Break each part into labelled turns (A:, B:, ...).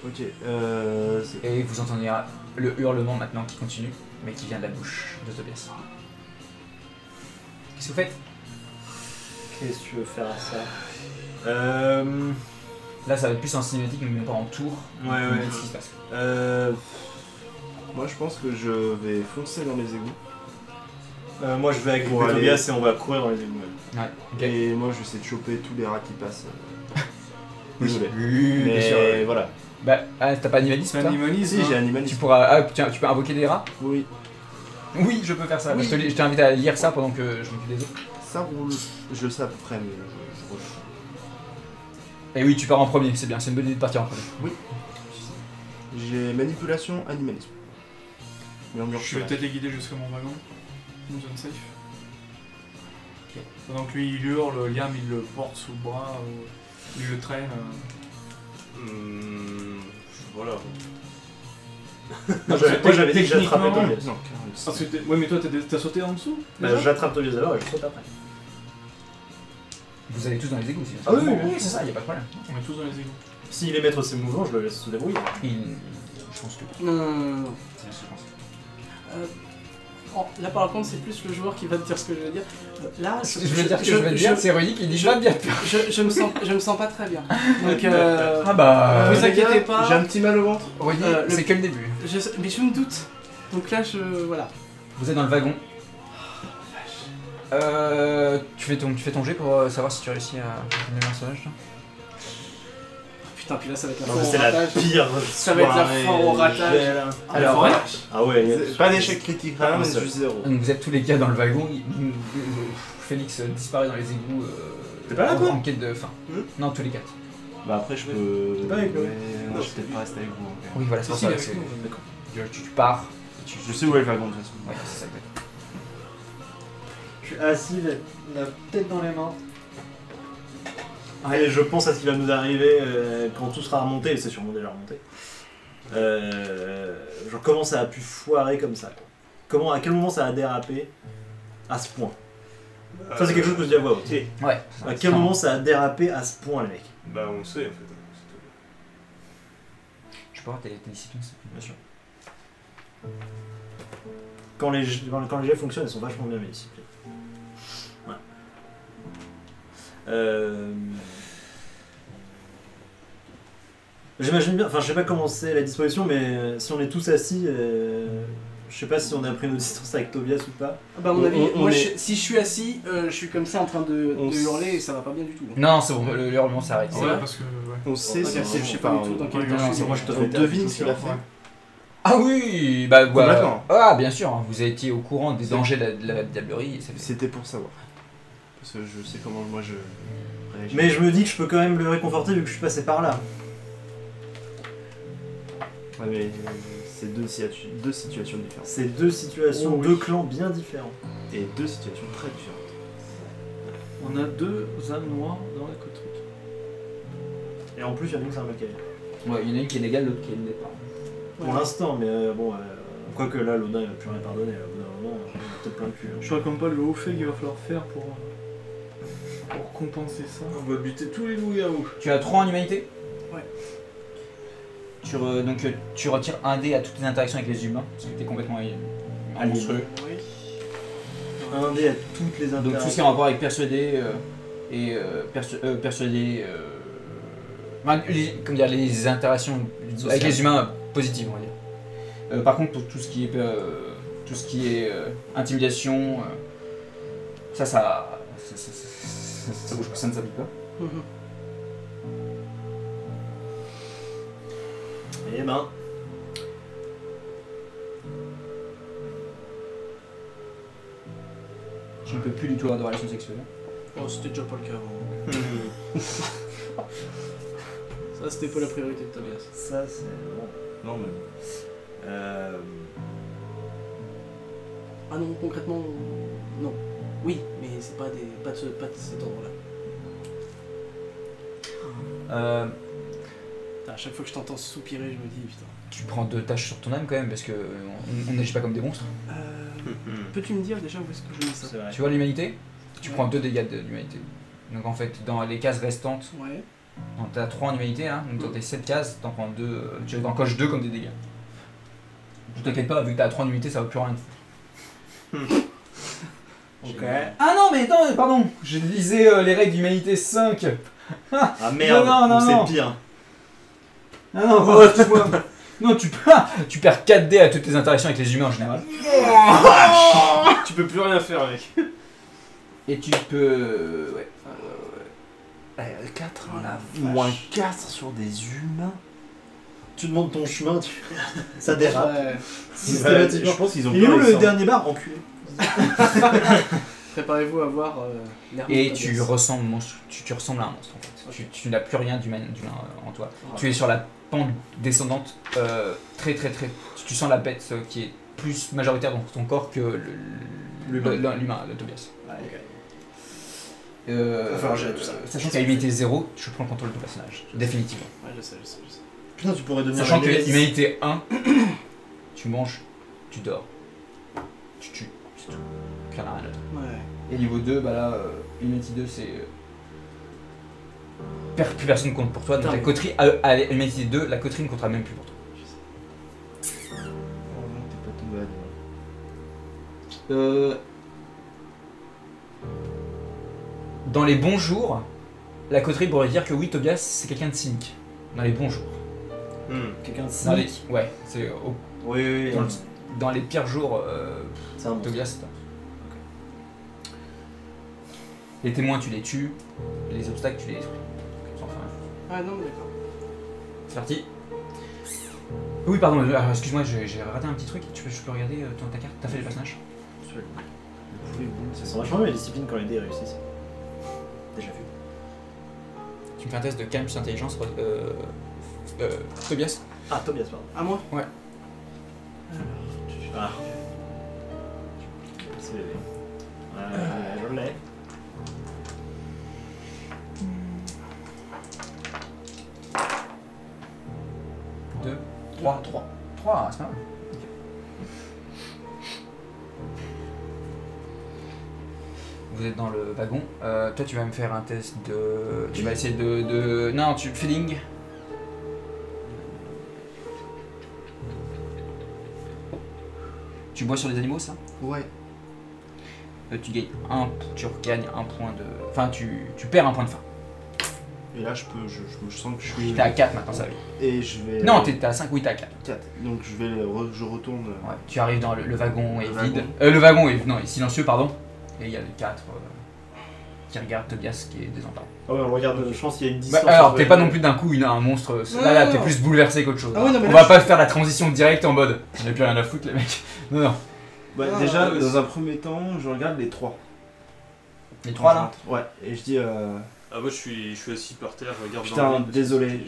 A: Ok,
B: Et vous entendez le hurlement maintenant qui continue, mais qui vient de la bouche de Tobias. Qu'est-ce que vous faites?
C: Qu'est-ce que tu veux faire à ça?
B: Là, ça va être plus en cinématique, mais pas en tour.
C: Ouais, ouais.
B: Qu'est-ce qui se passe?
A: moi je pense que je vais foncer dans les égouts.
C: Moi je vais avec
A: Pour aller-
C: Tobias et on va courir dans les égouts. Ouais.
B: Ouais, ok.
A: Et moi je vais essayer de choper tous les rats qui passent. Désolé.
B: Oui, bien sûr.
A: Mais voilà.
B: Bah, t'as pas animalisme, toi?
A: Si, j'ai
B: Tu
A: animalisme.
B: pourras. Ah, tiens, tu peux invoquer des rats?
A: Oui.
B: Oui, je peux faire ça.
A: Oui.
B: Je t'invite à lire ça pendant que je m'occupe des autres.
A: Ça roule. Je le sais à peu près, mais je roule.
B: Et oui, tu pars en premier, c'est bien, c'est une bonne idée de partir en premier.
A: J'ai manipulation, animalisme. Murmure
D: Je vais peut-être les guider jusqu'à mon wagon. Une zone safe. Pendant que lui il hurle, Liam il le porte sous le bras, il le traîne.
C: Voilà. Moi j'avais dit que j'attrapais
D: Techniquement,
C: Tobias.
A: Non,
D: Parce que ouais, mais toi t'as sauté en dessous?
C: Bah, j'attrape Tobias d'abord et je saute après.
B: Vous allez tous dans les égouts aussi.
C: Ah oui, oui,
B: c'est ça, y a pas de problème.
D: On est tous dans les égouts.
C: S'il est maître de ses mouvements, je le laisse se débrouiller.
B: Je pense que.
E: Non.
B: Je pense.
E: Là par contre c'est plus le joueur qui va te dire ce que je veux dire. Là,
B: Je veux dire que je vais te dire, c'est Rudy qui dit va bien.
E: je me sens pas très bien. Donc
B: Ah bah.
E: vous inquiétez pas.
A: J'ai un petit mal au ventre.
B: Rudy, c'est que le début.
E: Mais je me doute. Donc là voilà.
B: Vous êtes dans le wagon. Tu fais ton jet pour savoir si tu réussis à faire un personnage.
E: Putain, puis là ça va être la
C: Non,
E: fin
C: mais
E: au
C: c'est la
E: ratage.
C: pire.
E: Ça va être la fin au ratage.
B: Alors,
C: Ah ouais,
A: Pas d'échec critique,
C: Ah,
A: mais
C: seul.
A: juste 0.
B: donc vous êtes tous les gars dans le wagon. Félix disparaît dans les égouts.
C: T'es pas là, toi
B: en quête de fin. Non, tous les 4.
A: Bah après je peux...
C: T'es pas avec nous?
A: Ouais, non, je vais peut-être pas rester avec vous. ok.
B: Oui, voilà, c'est pour
D: Si,
B: ça.
D: il est
B: c'est-
D: avec nous, d'accord.
B: Tu pars.
A: Je sais où est le wagon de toute façon.
B: Ouais, c'est ça, exactement.
C: Je suis assis, la tête dans les mains. Allez, je pense à ce qui va nous arriver quand tout sera remonté, et c'est sûrement déjà remonté. Genre comment ça a pu foirer comme ça, quoi. À quel moment ça a dérapé à ce point. Ça c'est quelque chose que je dis à voix haute.
B: Ouais.
C: À quel moment ça a dérapé à ce point, les mecs?
F: Bah on le sait en fait.
B: Je peux avoir tes disciplines, s'il te plaît.
C: Bien sûr. Quand les jets fonctionnent, elles sont vachement bien mes disciplines. Ouais. J'imagine bien, enfin je sais pas comment c'est la disposition, mais si on est tous assis, je sais pas si on a pris nos distances avec Tobias ou pas.
E: Bah à mon avis,
A: on
E: moi
A: est-
E: si je suis assis, je suis comme ça en train de hurler et ça va pas bien du tout.
B: Non, c'est bon, le hurlement s'arrête.
D: Ouais, parce que. Ouais.
A: On sait
E: Ok,
A: si
E: je sais pas du tout dans quel
D: Ouais,
E: cas.
C: moi je te
A: on devine ce qu'il a fait.
B: Ah oui, bah
A: Complètement.
B: Ah bien sûr, hein, vous avez été au courant des dangers de la diablerie. Et ça fait-
A: C'était pour savoir. Parce que je sais comment moi je réagis.
C: Mais je me dis que je peux quand même le réconforter vu que je suis passé par là.
A: Ouais, mais c'est deux situations différentes.
C: C'est deux situations,
D: Oh oui.
C: deux clans bien différents.
A: Et deux situations très différentes.
D: On a deux âmes noires dans la coterie.
C: Et en plus, il y en a une, c'est un Macaire.
B: Ouais, il y en a une qui est légale, l'autre qui est n'est pas.
C: Pour l'instant, mais bon, quoique là, Lona, il va plus rien pardonner. Au bout d'un moment, il va peut-être plein de cul.
D: Je raconte pas le haut fait qu'il va falloir faire pour compenser ça.
F: On va buter tous les loups-garous.
B: Tu as 3 en humanité.
E: Ouais.
B: Donc tu retires un dé à toutes tes interactions avec les humains, parce que t'es complètement monstrueux.
E: Oui.
C: Un dé à toutes les
B: Donc tout ce qui est
C: interactions.
B: en rapport avec persuader persuader. Enfin, comment dire, les interactions avec les humains positives, on va dire. Par contre, pour tout ce qui est intimidation, ça bouge pas, ça ne s'applique pas.
E: Mhm.
C: Eh ben.
B: Je ne peux plus du tout avoir de relations sexuelles.
E: Oh, c'était déjà pas le cas avant. Ça, c'était pas la priorité de Tobias.
C: Ça, c'est. Bon.
A: Non, mais.
E: Ah non, concrètement, non. Oui, mais c'est pas de cet ordre-là. Putain, à chaque fois que je t'entends soupirer, je me dis putain.
B: Tu prends 2 tâches sur ton âme quand même, parce que on n'agit pas comme des monstres.
E: Peux-tu me dire déjà où est-ce que je mets ça?
C: C'est vrai.
B: Tu vois l'humanité? Tu
E: Ouais.
B: prends 2 dégâts de l'humanité. Donc en fait, dans les cases restantes,
E: Ouais.
B: Donc t'as 3 en humanité, hein, donc dans tes 7 cases, t'en prends 2, tu en coches 2 comme des dégâts. Ne t'inquiète pas, vu que t'as 3 en humanité, ça va plus rien.
C: Ok.
B: Ah non, mais attends, pardon, je lisais les règles d'humanité 5.
C: Ah merde,
B: Non,
C: c'est
B: non.
C: pire.
B: Ah non, non, tu perds 4D à toutes tes interactions avec les humains en général.
F: Tu peux plus rien faire, mec.
B: Et tu peux. Ouais.
A: 4
E: Oh la
A: moins 4 sur des humains.
C: Tu demandes ton chemin, ça dérape.
E: Ouais.
C: Systématiquement.
A: Je pense qu'ils ont
C: Il est
A: peur,
C: où
A: ils
C: le
A: sont-
C: dernier bar, enculé?
E: Préparez-vous à voir l'air
B: Et
E: de
B: tu
E: Tobias.
B: ressembles, tu ressembles à un monstre en fait. Tu n'as plus rien d'humain en toi. Tu es sur la pente descendante très. Tu sens la bête qui est plus majoritaire dans ton corps que l'humain de Tobias.
C: Va falloir gérer tout ça.
B: Sachant qu'à humanité 0, je prends le contrôle de ton personnage, définitivement.
E: Ouais, je sais.
C: Putain, tu pourrais devenir
B: Sachant
C: un
B: que
C: Nemesis.
B: humanité 1, tu manges, tu dors, tu tues, c'est tout. Rien à rien d'autre.
E: Ouais.
B: Et niveau 2, bah là, humanité 2, c'est. Plus personne compte pour toi, donc
E: Putain,
B: la
E: mais-
B: coterie, à humanité 2, la coterie ne comptera même plus pour toi.
A: Oh non, t'es pas tombé à deux.
B: Dans les bons jours, la coterie pourrait dire que oui, Tobias, c'est quelqu'un de cynique. Dans les bons jours.
C: Quelqu'un de
B: Dans les...
C: cynique.
B: Ouais, c'est
C: Oui.
B: dans les pires jours,
C: C'est un monstre.
B: Tobias, c'est un- Les témoins, tu les tues. Les obstacles, tu les détruis. Enfin,
E: Ah non, mais d'accord.
B: c'est parti. Oui, pardon, alors, excuse-moi, j'ai raté un petit truc. Je peux regarder ta carte. T'as fait les personnages?
C: Ça sent vachement bien les disciplines quand les dés réussissent. Déjà vu.
B: Tu me fais un test de calme plus intelligence. Tobias.
C: Ah, Tobias, pardon.
E: À moi.
C: Ah. C'est bébé. Je l'ai.
B: Deux. 3, c'est pas mal. Ok. Vous êtes dans le wagon. Toi, tu vas me faire un test de. Tu vas essayer de... Non, feeling. Tu bois sur les animaux, ça?
A: Ouais.
B: Tu regagnes un point de. Enfin, tu perds un point de faim.
A: Et là, je sens que je suis.
B: T'es à 4 maintenant, ça va.
A: Et je vais.
B: Non, t'es à 5, oui, t'es à 4.
A: 4. Donc je retourne.
B: Ouais, tu arrives dans le wagon est
A: Le
B: vide.
A: wagon.
B: Le wagon est silencieux, pardon. Et il y a les 4 qui regardent Tobias qui est désemparé.
C: Ah ouais, on regarde, je pense qu'il y a une
B: Bah,
C: distance.
B: alors,
C: entre
B: t'es
C: les
B: pas
C: deux.
B: non plus d'un coup un monstre.
E: Non,
B: Là,
E: non,
B: t'es
E: non.
B: plus bouleversé qu'autre chose.
E: Ah ouais, non, mais
B: On
E: là,
B: va pas faire la transition directe en mode. On n'a plus rien à foutre, les mecs. Non, non.
A: Bah,
E: Ah,
A: déjà,
E: ouais,
A: dans un premier temps, je regarde les 3.
B: Les 3 là.
A: Ouais. Et je dis.
F: Ah, moi je suis assis par terre, regarde dans
A: Putain,
F: le vide.
A: désolé,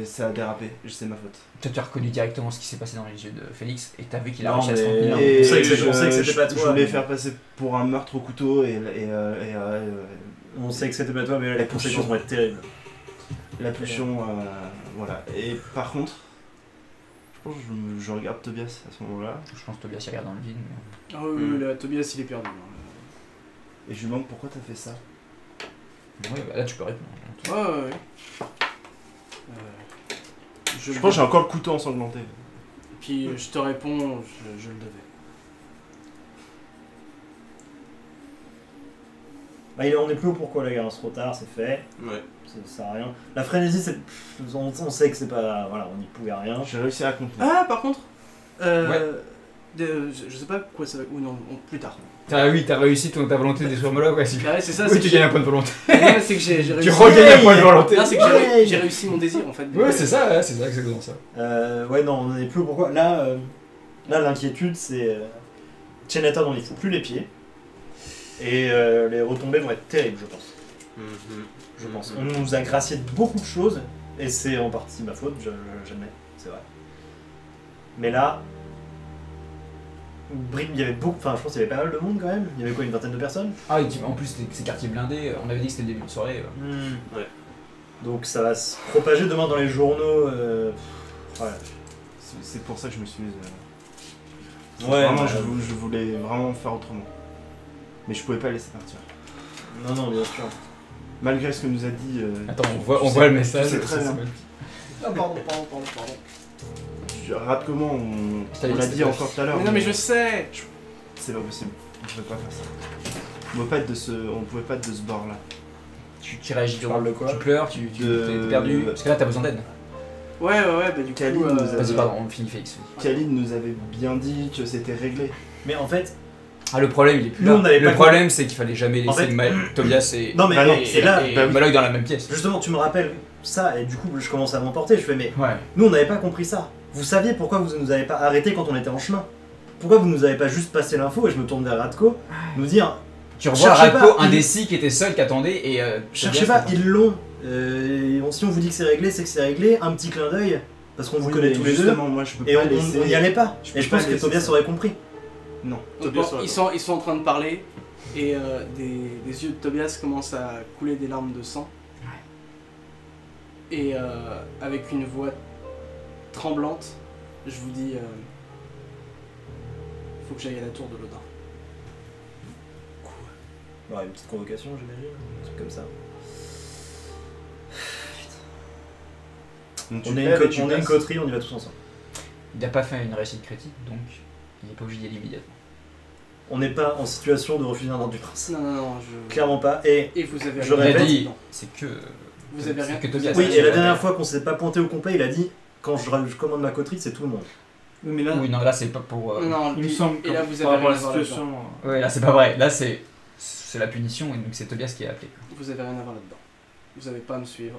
A: ça a dérapé. C'est ma faute.
B: Toi, tu as reconnu directement ce qui s'est passé dans les yeux de Félix et t'as vu qu'il a
C: Non,
B: réussi à se
C: mais-
B: contenir.
C: Et-
A: Et
C: on sait que
A: je
C: c'était pas toi,
A: voulais
C: mais-
A: faire passer pour un meurtre au couteau et
C: On sait que c'était pas toi, mais là, les conséquences vont être terribles.
A: la pulsion, voilà. Et par contre, je pense que je regarde Tobias à ce moment-là
B: Je pense que Tobias il regarde dans le vide. Mais...
E: Ah oui, là, Tobias, il est perdu.
A: et je lui demande pourquoi t'as fait ça.
B: Oui, bah là tu peux répondre.
E: Ouais.
A: Je pense que j'ai encore le couteau ensanglanté.
E: Puis je te réponds, je le devais.
C: Bah, on est plus haut pourquoi la guerre, c'est trop tard, c'est fait,
F: Ouais.
C: ça sert à rien. La frénésie, c'est. On sait que c'est pas. Voilà, on n'y pouvait rien.
A: J'ai réussi à contenir.
E: Ah, par contre,
B: Ouais.
E: je sais pas quoi ça va. Ou non, plus tard.
B: Oui, t'as réussi ta volonté de détruire Moloch, ouais, super.
E: Ouais, c'est ça,
B: Oui,
E: c'est
B: tu
E: que
B: gagnes un point de volonté.
E: Ouais, c'est que j'ai réussi.
B: Tu regagnes un point de volonté.
E: Non, c'est que j'ai réussi mon désir en fait.
B: Ouais, c'est ça, exactement ça.
C: Ouais, non, on est plus haut pourquoi. Là, l'inquiétude, c'est. Cheneta dont il faut plus les pieds. Et les retombées vont être terribles, je pense. Je pense. On nous a gracié de beaucoup de choses, et c'est en partie ma faute, j'admets, c'est vrai. Mais là, il y avait beaucoup, enfin je pense qu'il y avait pas mal de monde quand même, il y avait quoi, une vingtaine de personnes.
B: Ah, et en plus, ces quartiers blindés, on avait dit que c'était le début de soirée.
F: Ouais.
C: Donc ça va se propager demain dans les journaux. Ouais.
A: C'est pour ça que je me suis.
C: Ouais,
A: vraiment,
C: ouais.
A: je voulais vraiment faire autrement. Mais je pouvais pas laisser partir.
C: Non, bien sûr.
A: malgré ce que nous a dit.
B: Attends, on voit le message.
A: C'est très bien.
E: Ah, pardon.
A: Rate comment on l'a dit encore tout à l'heure.
E: Mais non, mais je sais.
A: C'est pas possible. On pouvait pas faire ça. On pouvait pas être de ce bord-là.
B: Tu réagis,
C: Tu parles de quoi?
B: tu pleures, t'es perdu. Parce que là, t'as besoin d'aide.
E: Ouais, bah du
A: Kaline
E: coup...
A: nous a-
B: Vas-y, pardon, on finit Félix.
A: Kaline nous avait bien dit que c'était réglé.
C: Mais en fait,
B: Ah, le problème, il est plus
C: Nous,
B: là.
C: on n'avait
B: Le
C: pas
B: problème, c'est qu'il fallait jamais
C: En
B: laisser
C: fait-
B: Tobias et,
C: non mais
A: Bah non,
B: et,
C: c'est là.
B: et
A: bah oui.
B: Moloch dans la même pièce.
C: Justement, tu me rappelles ça et du coup, je commence à m'emporter. Je fais mais
B: Ouais.
C: nous, on n'avait pas compris ça. Vous saviez pourquoi vous nous avez pas arrêté quand on était en chemin? Pourquoi vous nous avez pas juste passé l'info? Et je me tourne vers Radko, nous dire
B: Tu revois
C: Cherchez
B: Radko
C: pas,
B: indécis qui était seul, qui attendait et.
C: cherchez
B: Tobias,
C: pas, ils l'ont. Si on vous dit que c'est réglé, c'est que c'est réglé. Un petit clin d'œil parce qu'on vous connaît tous les deux.
A: Justement, moi je peux
C: Et
A: pas
C: on
A: laisser.
C: n'y allait pas.
A: je peux
C: Et je
A: pas
C: pense que
A: laisser
C: Tobias
A: ça.
C: aurait compris.
A: Non.
F: Tobias
E: Bon,
F: aurait
E: ils sont en train de parler et des yeux de Tobias commencent à couler des larmes de sang. Et avec une voix tremblante, je vous dis faut que j'aille à la tour de l'Odin.
C: Ouais, une petite convocation, j'imagine. Un truc comme ça.
A: Donc, tu
C: On est
A: lèves et tu
C: une
A: passes.
C: coterie, on y va tous ensemble.
B: Il n'a pas fait une réussite critique, donc il n'est pas obligé d'y aller immédiatement.
C: On n'est pas en situation de refuser un ordre du prince.
E: Non, je...
C: Clairement pas. Et
E: Et vous avez
C: Je
E: rien
C: répète,
B: dit,
E: Non.
B: c'est que.
E: Vous avez
B: c'est
E: rien
B: que Tobias.
C: oui, et la
B: Ouais.
C: dernière fois qu'on s'est pas pointé au complet, il a dit quand je commande ma coterie, c'est tout le monde.
D: Oui, mais là,
B: Oui, non, là c'est pas pour.
E: Non,
D: il me
E: lui-
D: semble
E: et
D: que
E: là vous
D: par
E: avez
D: rapport à
E: rien
D: la
E: à voir là-dedans.
D: situation.
B: Ouais, là c'est pas vrai. Là c'est la punition et donc c'est Tobias qui est appelé.
E: Vous avez rien à voir là-dedans. Vous avez pas à me suivre.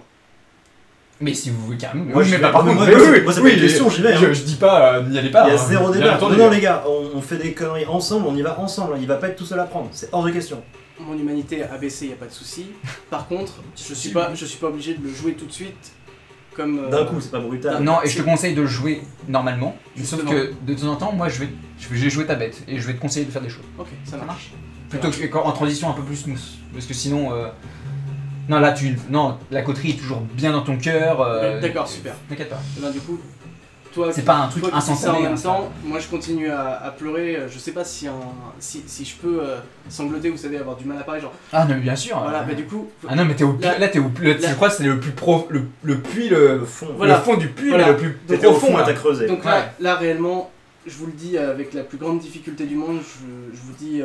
B: Mais si vous voulez carrément.
C: Moi,
B: oui,
C: je
B: mais
C: vais-
B: pas par contre.
C: moi,
B: mais
C: moi,
B: oui,
C: moi, c'est
B: oui,
C: pas une question, j'y vais, hein.
B: Je dis pas, n'y allez pas.
C: Il y a
B: hein.
C: zéro
B: Bien
C: débat.
B: entendu.
C: Non, les gars, on fait des conneries ensemble, on y va ensemble. Il va pas être tout seul à prendre. C'est hors de question.
E: Mon humanité a baissé, y a pas de souci. Par contre, je suis pas obligé de le jouer tout de suite comme.
C: D'un coup, c'est pas brutal.
B: Non, et je te conseille de jouer normalement. Sauf
E: Justement.
B: que de temps en temps, moi je vais jouer ta bête et je vais te conseiller de faire des choses.
E: Ok, ça marche.
B: Plutôt en transition un peu plus smooth. Parce que sinon. Non, là, la coterie est toujours bien dans ton cœur.
E: D'accord, super.
B: T'inquiète pas.
E: Et ben, du coup, toi,
B: C'est pas un truc
E: toi qui dis ça
B: instantané.
E: en même
B: hein,
E: temps, moi je continue à pleurer. Je sais pas si je peux sangloter, vous savez, avoir du mal à parler. Genre,
B: Ah, non, mais bien sûr.
E: voilà, bah du coup.
B: Ah non, mais t'es au
E: Là-
B: là, t'es au
E: là-
B: je crois que c'est le plus le puits,
C: Le fond.
E: Voilà.
B: le fond du puits,
E: Voilà.
B: mais le plus
C: T'étais au
B: profond.
C: fond,
B: là.
C: t'as creusé.
E: Donc
B: Ouais.
E: là, réellement, je vous le dis avec la plus grande difficulté du monde, je vous dis,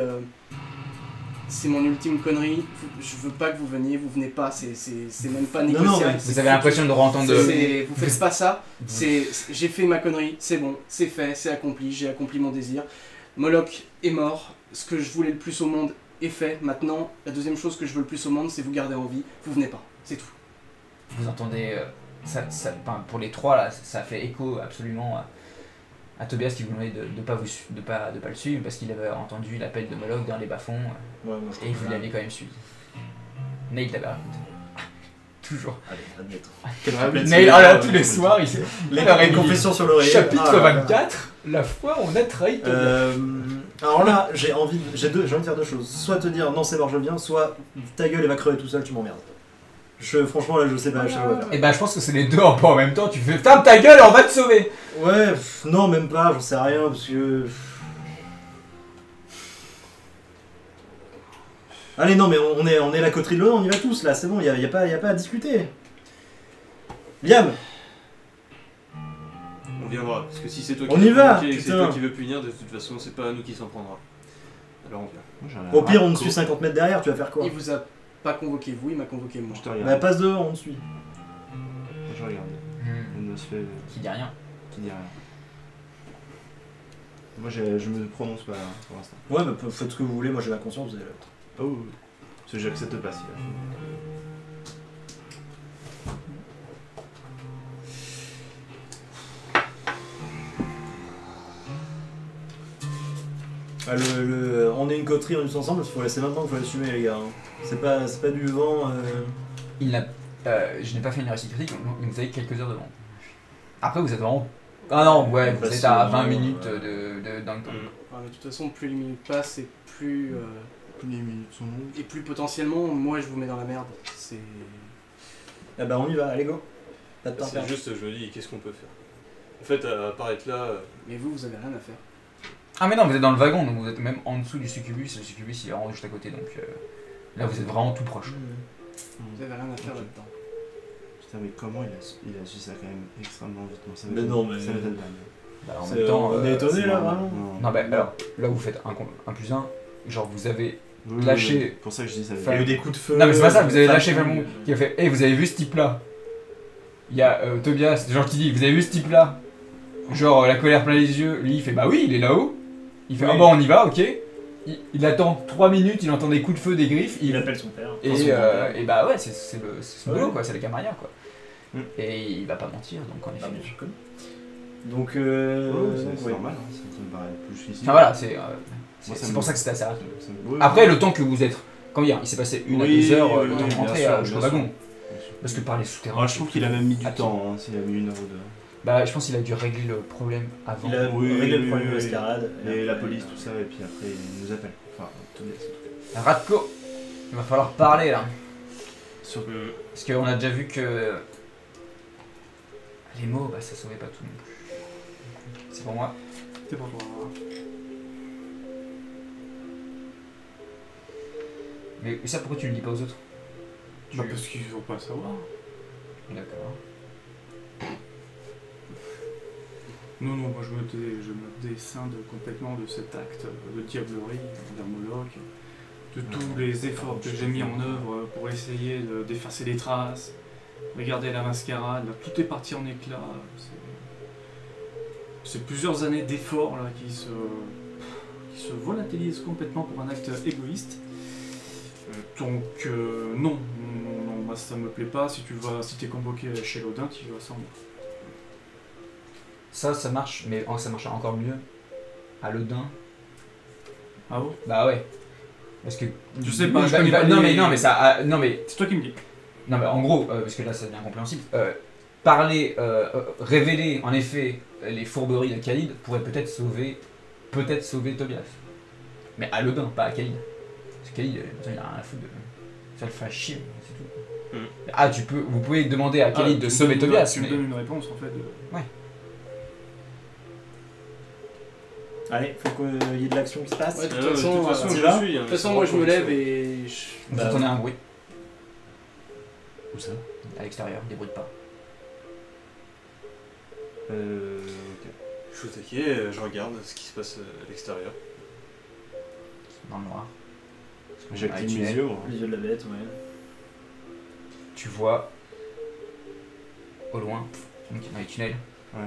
E: c'est mon ultime connerie. Je veux pas que vous veniez, vous venez pas, c'est même pas
C: Non,
E: négociable.
C: mais
E: c'est
B: Vous avez l'impression de re-entendre de.
E: Vous faites pas ça, j'ai fait ma connerie, c'est bon, c'est fait, c'est accompli, j'ai accompli mon désir. Moloch est mort, ce que je voulais le plus au monde est fait. Maintenant, la deuxième chose que je veux le plus au monde, c'est vous garder en vie. Vous venez pas, c'est tout.
B: Vous entendez. Enfin, pour les trois, là, ça fait écho absolument à Tobias qui vous demandait de pas le suivre parce qu'il avait entendu l'appel de Moloch dans les bas-fonds
C: Ouais, moi, je
B: et vous
C: trouve
B: l'aviez quand même suivi. Neil t'avait raconté. Toujours.
C: Allez, admettons.
B: Neil, ah là, tous les soirs, il s'est.
C: Les confessions sur l'oreiller.
B: Chapitre
C: Ah, là, là.
B: 24, la fois où on a trahi Tobias.
C: Alors là, j'ai envie de faire deux choses. Soit te dire non, c'est mort, je viens, soit ta gueule, elle va crever tout seul, tu m'emmerdes. Franchement, là, je sais pas, je sais pas quoi faire.
B: Et bah, je pense que c'est les deux en même temps. Tu fais ferme ta gueule et on va te sauver.
C: Ouais, non, même pas, j'en sais rien, parce que. Allez, non, mais on est la coterie de l'Odin, on y va tous là, c'est bon, y a pas à discuter. Liam,
F: On viendra, parce que si c'est toi qui
C: On
F: veux
C: y va,
F: provoquer et que c'est
C: putain.
F: toi qui veux punir, de toute façon, c'est pas à nous qui s'en prendra. Alors on vient.
A: Moi, j'ai rien
C: au
A: à
C: pire, on
A: voir.
C: te suit 50 mètres derrière, tu vas faire quoi?
E: Il vous a pas convoqué vous, il m'a convoqué moi.
A: Je te regarde.
C: Bah, passe devant, on te suit.
A: Je regarde. On se fait.
B: Qui dit rien.
A: Qui dit rien. Moi, je me prononce pas hein, pour l'instant.
C: Ouais, bah, faites ce que vous voulez, moi j'ai la conscience, vous avez l'autre.
A: Oh, parce que j'accepte pas si.
C: Ah, on est une coterie, on est tous ensemble, il faut laisser maintenant qu'il faut l'assumer, les gars. Hein. C'est pas du vent.
B: Je n'ai pas fait une réussite critique, mais vous avez quelques heures devant. Après, vous êtes vraiment. Ah non, ouais, vous êtes à 20 minutes dans le temps.
E: Ouais, mais de toute façon, plus les minutes passent et plus.
A: Les minutes sont longues.
E: Et plus potentiellement, moi je vous mets dans la merde. C'est.
C: Ah bah, on y va, allez, go. Pas de temps à
F: C'est
C: perdre.
F: juste, je me dis, qu'est-ce qu'on peut faire? En fait, à part être là,
E: Mais vous avez rien à faire.
B: Ah, mais non, vous êtes dans le wagon, donc vous êtes même en dessous du succubus, et le succubus il est vraiment juste à côté, donc là vous êtes vraiment tout proche.
E: Vous avez rien à faire
A: Ok.
E: là-dedans.
A: Putain, mais comment il a su ça quand même extrêmement vite. Moi, ça
C: Mais
A: m'étonne-
C: non, mais-
A: Ça m'étonne pas.
B: Bah, en
C: C'est-
B: même temps,
C: on est étonné
A: c'est
C: là,
A: normal.
C: vraiment.
B: non, bah, alors, là vous faites un plus un, genre vous avez.
A: Oui,
B: lâché-
A: oui, pour ça que je dis ça.
C: Il y a eu des coups de feu.
B: Non mais c'est pas ça, vous avez
C: des
B: lâché
C: femmes
B: vraiment qui a fait vous avez vu ce type là. Il y a Tobias, genre qui dit vous avez vu ce type là. Genre la colère plein les yeux, lui il fait bah oui il est là-haut. Il fait
C: Oui.
B: ah bon on y va ok. Il attend 3 minutes, il entend des coups de feu, des griffes,
C: Il appelle son père. Enfin, son
B: et,
C: grand-père.
B: et bah ouais c'est son
C: Ouais.
B: boulot quoi, c'est la camarilla quoi.
A: Mm.
B: Et il va pas mentir donc en effet.
C: Ah, bien, je connais. Donc,
A: C'est
C: ouais.
A: normal, hein, ça me paraît plus difficile.
B: Enfin voilà c'est
A: Moi, ça
B: c'est
A: me-
B: pour ça que c'était assez rapide.
A: Ça me- oui,
B: Après
A: oui.
B: le temps que vous êtes, comment dire, il s'est passé 1 à
A: Oui,
B: 2 heures
A: oui,
B: le
A: oui,
B: temps de
A: bien
B: rentrer
A: sûr,
B: jusqu'au
A: bien sûr.
B: wagon. Parce que par les souterrains.
A: Ah, je trouve qu'il a même mis du
B: Ah,
A: temps, hein, s'il a mis 1 heure ou 2.
B: Bah je pense qu'il a dû régler le problème avant.
C: Il a
A: Oui,
C: réglé
A: oui,
C: le problème de
A: oui, oui.
C: l'escarade.
A: Et la
C: après,
A: police, tout ça, et puis après il nous appelle. Enfin, Tobias en tout cas.
B: Radko, il va falloir parler là.
A: Sur
B: Parce qu'on a déjà vu que les mots, bah ça sauvait pas tout non plus. C'est pour moi.
D: C'est pour toi.
B: Mais ça pourquoi tu le dis pas aux autres?
D: Bah parce qu'ils vont pas savoir.
B: D'accord.
D: Non, moi je me descinde complètement de cet acte de diablerie envers Moloch, de tous les efforts que j'ai mis en œuvre pour essayer d'effacer les traces, regarder la mascarade, là, tout est parti en éclats. C'est plusieurs années d'efforts là qui se volatilisent complètement pour un acte égoïste. Donc non, moi ça me plaît pas. Si t'es convoqué chez l'Odin, tu vas sans moi.
B: Ça marche, mais ça marche encore mieux à l'Odin.
D: Ah bon?
B: Bah ouais. Parce que.
D: Je sais pas,
B: il
D: je
B: va-
D: connais
B: il va-
D: pas
B: non,
D: les-
B: mais non, mais ça. Non, mais.
D: C'est toi qui me dis.
B: Non, mais en gros, parce que là ça devient incompréhensible. Parler, révéler en effet les fourberies de Khalid pourrait peut-être sauver Tobias. Mais à l'Odin, pas à Khalid. Parce que Khalid, il a rien à foutre de. Ça le fait chier, c'est tout.
F: Mm.
B: Ah, vous pouvez demander à Khalid de sauver Tobias,
D: Tu
B: mais.
D: me donnes une réponse en fait.
C: Allez, faut qu'il y ait de l'action qui se passe.
E: Ouais, de toute façon,
C: t'y
F: je
C: vas
F: suis.
E: De toute façon, moi je me lève et
B: Vous
C: Bah,
B: entendez un bruit
A: Où ça
B: à l'extérieur, des bruits de pas.
A: Ok.
F: Je suis au taquet, je regarde ce qui se passe à l'extérieur.
B: Dans le noir.
A: J'active
B: Ah,
A: mes
B: tunnel.
A: yeux, moi.
C: Les yeux de la bête, ouais.
B: Tu vois au loin, donc dans les tunnels,
A: Ouais.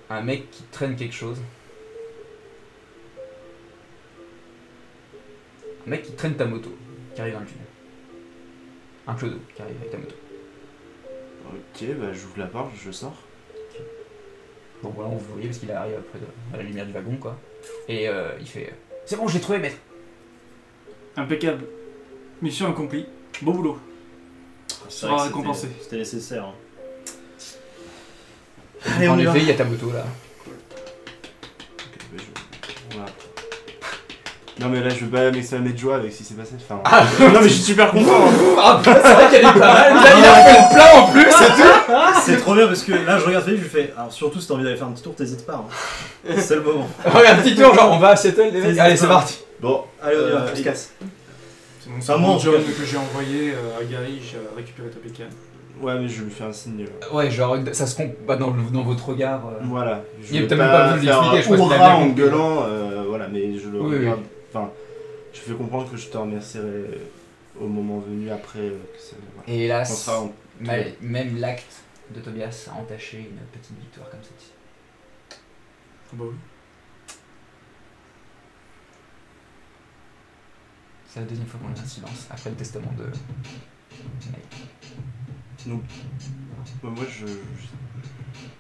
B: un mec qui traîne quelque chose. Un mec qui traîne ta moto, qui arrive dans le tunnel. Un clodo qui arrive avec ta moto.
A: Ok, bah j'ouvre la porte, je sors.
B: Bon voilà, on vous voyez parce qu'il arrive après à la lumière du wagon quoi. Et il fait c'est bon, je l'ai trouvé, maître.
D: Impeccable. Mission accomplie. Beau boulot.
C: C'est
D: Sera
C: vrai que
D: récompensé.
C: C'était nécessaire. Hein.
B: En
C: Allez, on y va.
B: effet, il y a ta moto là.
A: Ok, bah voilà. Non mais là je veux pas m'exclamer de joie avec ce qui s'est passé. Enfin, non mais je suis super content.
B: Ah, c'est vrai qu'elle est pas mal. Là, il a fait le plein en plus, c'est tout.
C: C'est trop bien parce que là je regarde Félix, je lui fais. Alors surtout si t'as envie d'aller faire un petit tour, t'hésites pas. Hein. C'est le moment.
B: Ouais, un petit tour, genre on va à Seattle, les mecs. Allez, c'est parti.
A: Bon,
C: Allez, on y va, on se
A: et-
C: casse.
D: C'est mon
C: Enfin, moi, en
D: second
C: tout
D: John
C: cas.
D: que j'ai envoyé à Gary, j'ai récupéré ta pécane.
A: Ouais mais je lui fais un signe.
B: Ouais, genre ça se compte pas dans votre regard.
A: Voilà. Je
B: Il
A: vais
B: t'as même pas
A: pas
B: besoin de
A: faire
B: l'expliquer, je pense qu'il a
A: hurrah
B: bien
A: en
B: compris.
A: gueulant, voilà, mais je le
B: Oui,
A: regarde. Enfin, je fais comprendre que je te remercierai au moment venu après que ça. Voilà.
B: Et hélas,
A: On sera en-
B: même l'acte de Tobias a entaché une petite victoire comme celle-ci.
D: Ah bah oui.
B: C'est la deuxième fois qu'on est en silence, après le testament de...
A: Moi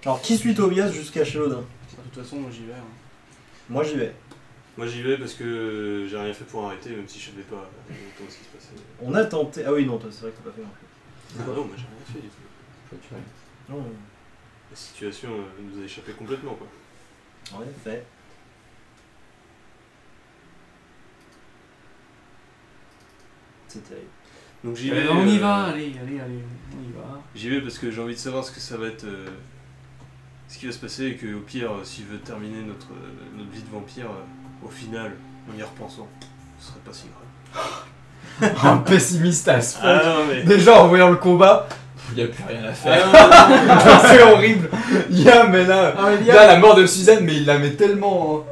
C: Alors qui suit Tobias jusqu'à chez l'Odin?
E: de toute façon, moi j'y vais. Hein.
C: Moi j'y vais.
F: Moi j'y vais parce que j'ai rien fait pour arrêter, même si je savais pas exactement ce qui se passait.
C: On a tenté. Ah oui, non, toi c'est vrai que t'as pas fait non plus.
F: Ah non, moi j'ai rien fait du tout.
C: Non,
F: La situation nous a échappé complètement quoi.
C: en effet. C'est terrible.
F: Donc j'y
D: Allez,
F: vais.
D: on y va, allez, on y va.
F: J'y vais parce que j'ai envie de savoir ce que ça va être. Ce qui va se passer et qu'au pire, s'il veut terminer notre vie de vampire, au final, en y repensant, ce serait pas si grave.
B: un pessimiste à ce
F: Ah non, mais.
B: Déjà en voyant le combat, il n'y a plus rien à faire.
F: Ah,
B: C'est horrible. Mais là,
E: Ah, mais
B: là, la mort de Suzanne, mais il la met tellement.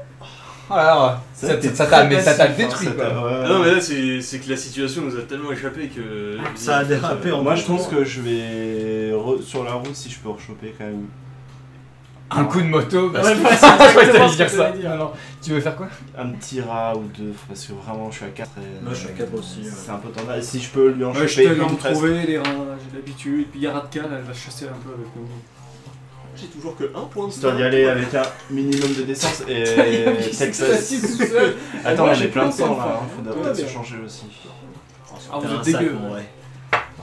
B: Alors, ça t'a détruit quoi.
F: non, mais là, c'est que la situation nous a tellement échappé que.
C: Ça a dérapé en
A: Moi,
C: même
A: je pense
C: temps.
A: que je vais sur la route si je peux rechoper quand même.
B: Un coup de moto, parce
E: Ouais,
B: que...
E: ouais, c'est
B: je crois que
E: exactement
B: t'allais
E: ce
B: dire
E: que
B: ça.
E: j'allais dire.
B: Non, non. Tu veux faire quoi?
A: Un petit rat ou deux, parce que vraiment je suis à 4 et.
C: Moi, je suis à 4 aussi, ouais.
A: C'est un peu tendance. Et si je peux lui en
D: Ouais, je
A: choper
D: te l'ai en
A: une presque.
D: trouvé, les rats, j'ai l'habitude. Puis Yaratka, là, elle va chasser un peu avec nous.
F: J'ai toujours que 1 point de
A: Histoire d'y aller avec un minimum de décence et Texas. Attends,
E: Moi,
A: j'ai
E: j'ai
A: plein de
E: plein de
A: sang là,
E: sang.
A: faudrait
E: Ouais,
A: peut-être se
E: bien.
A: changer aussi.
E: Ah, vous
C: T'es un
E: êtes
C: sac,
E: dégueu.
C: en vrai.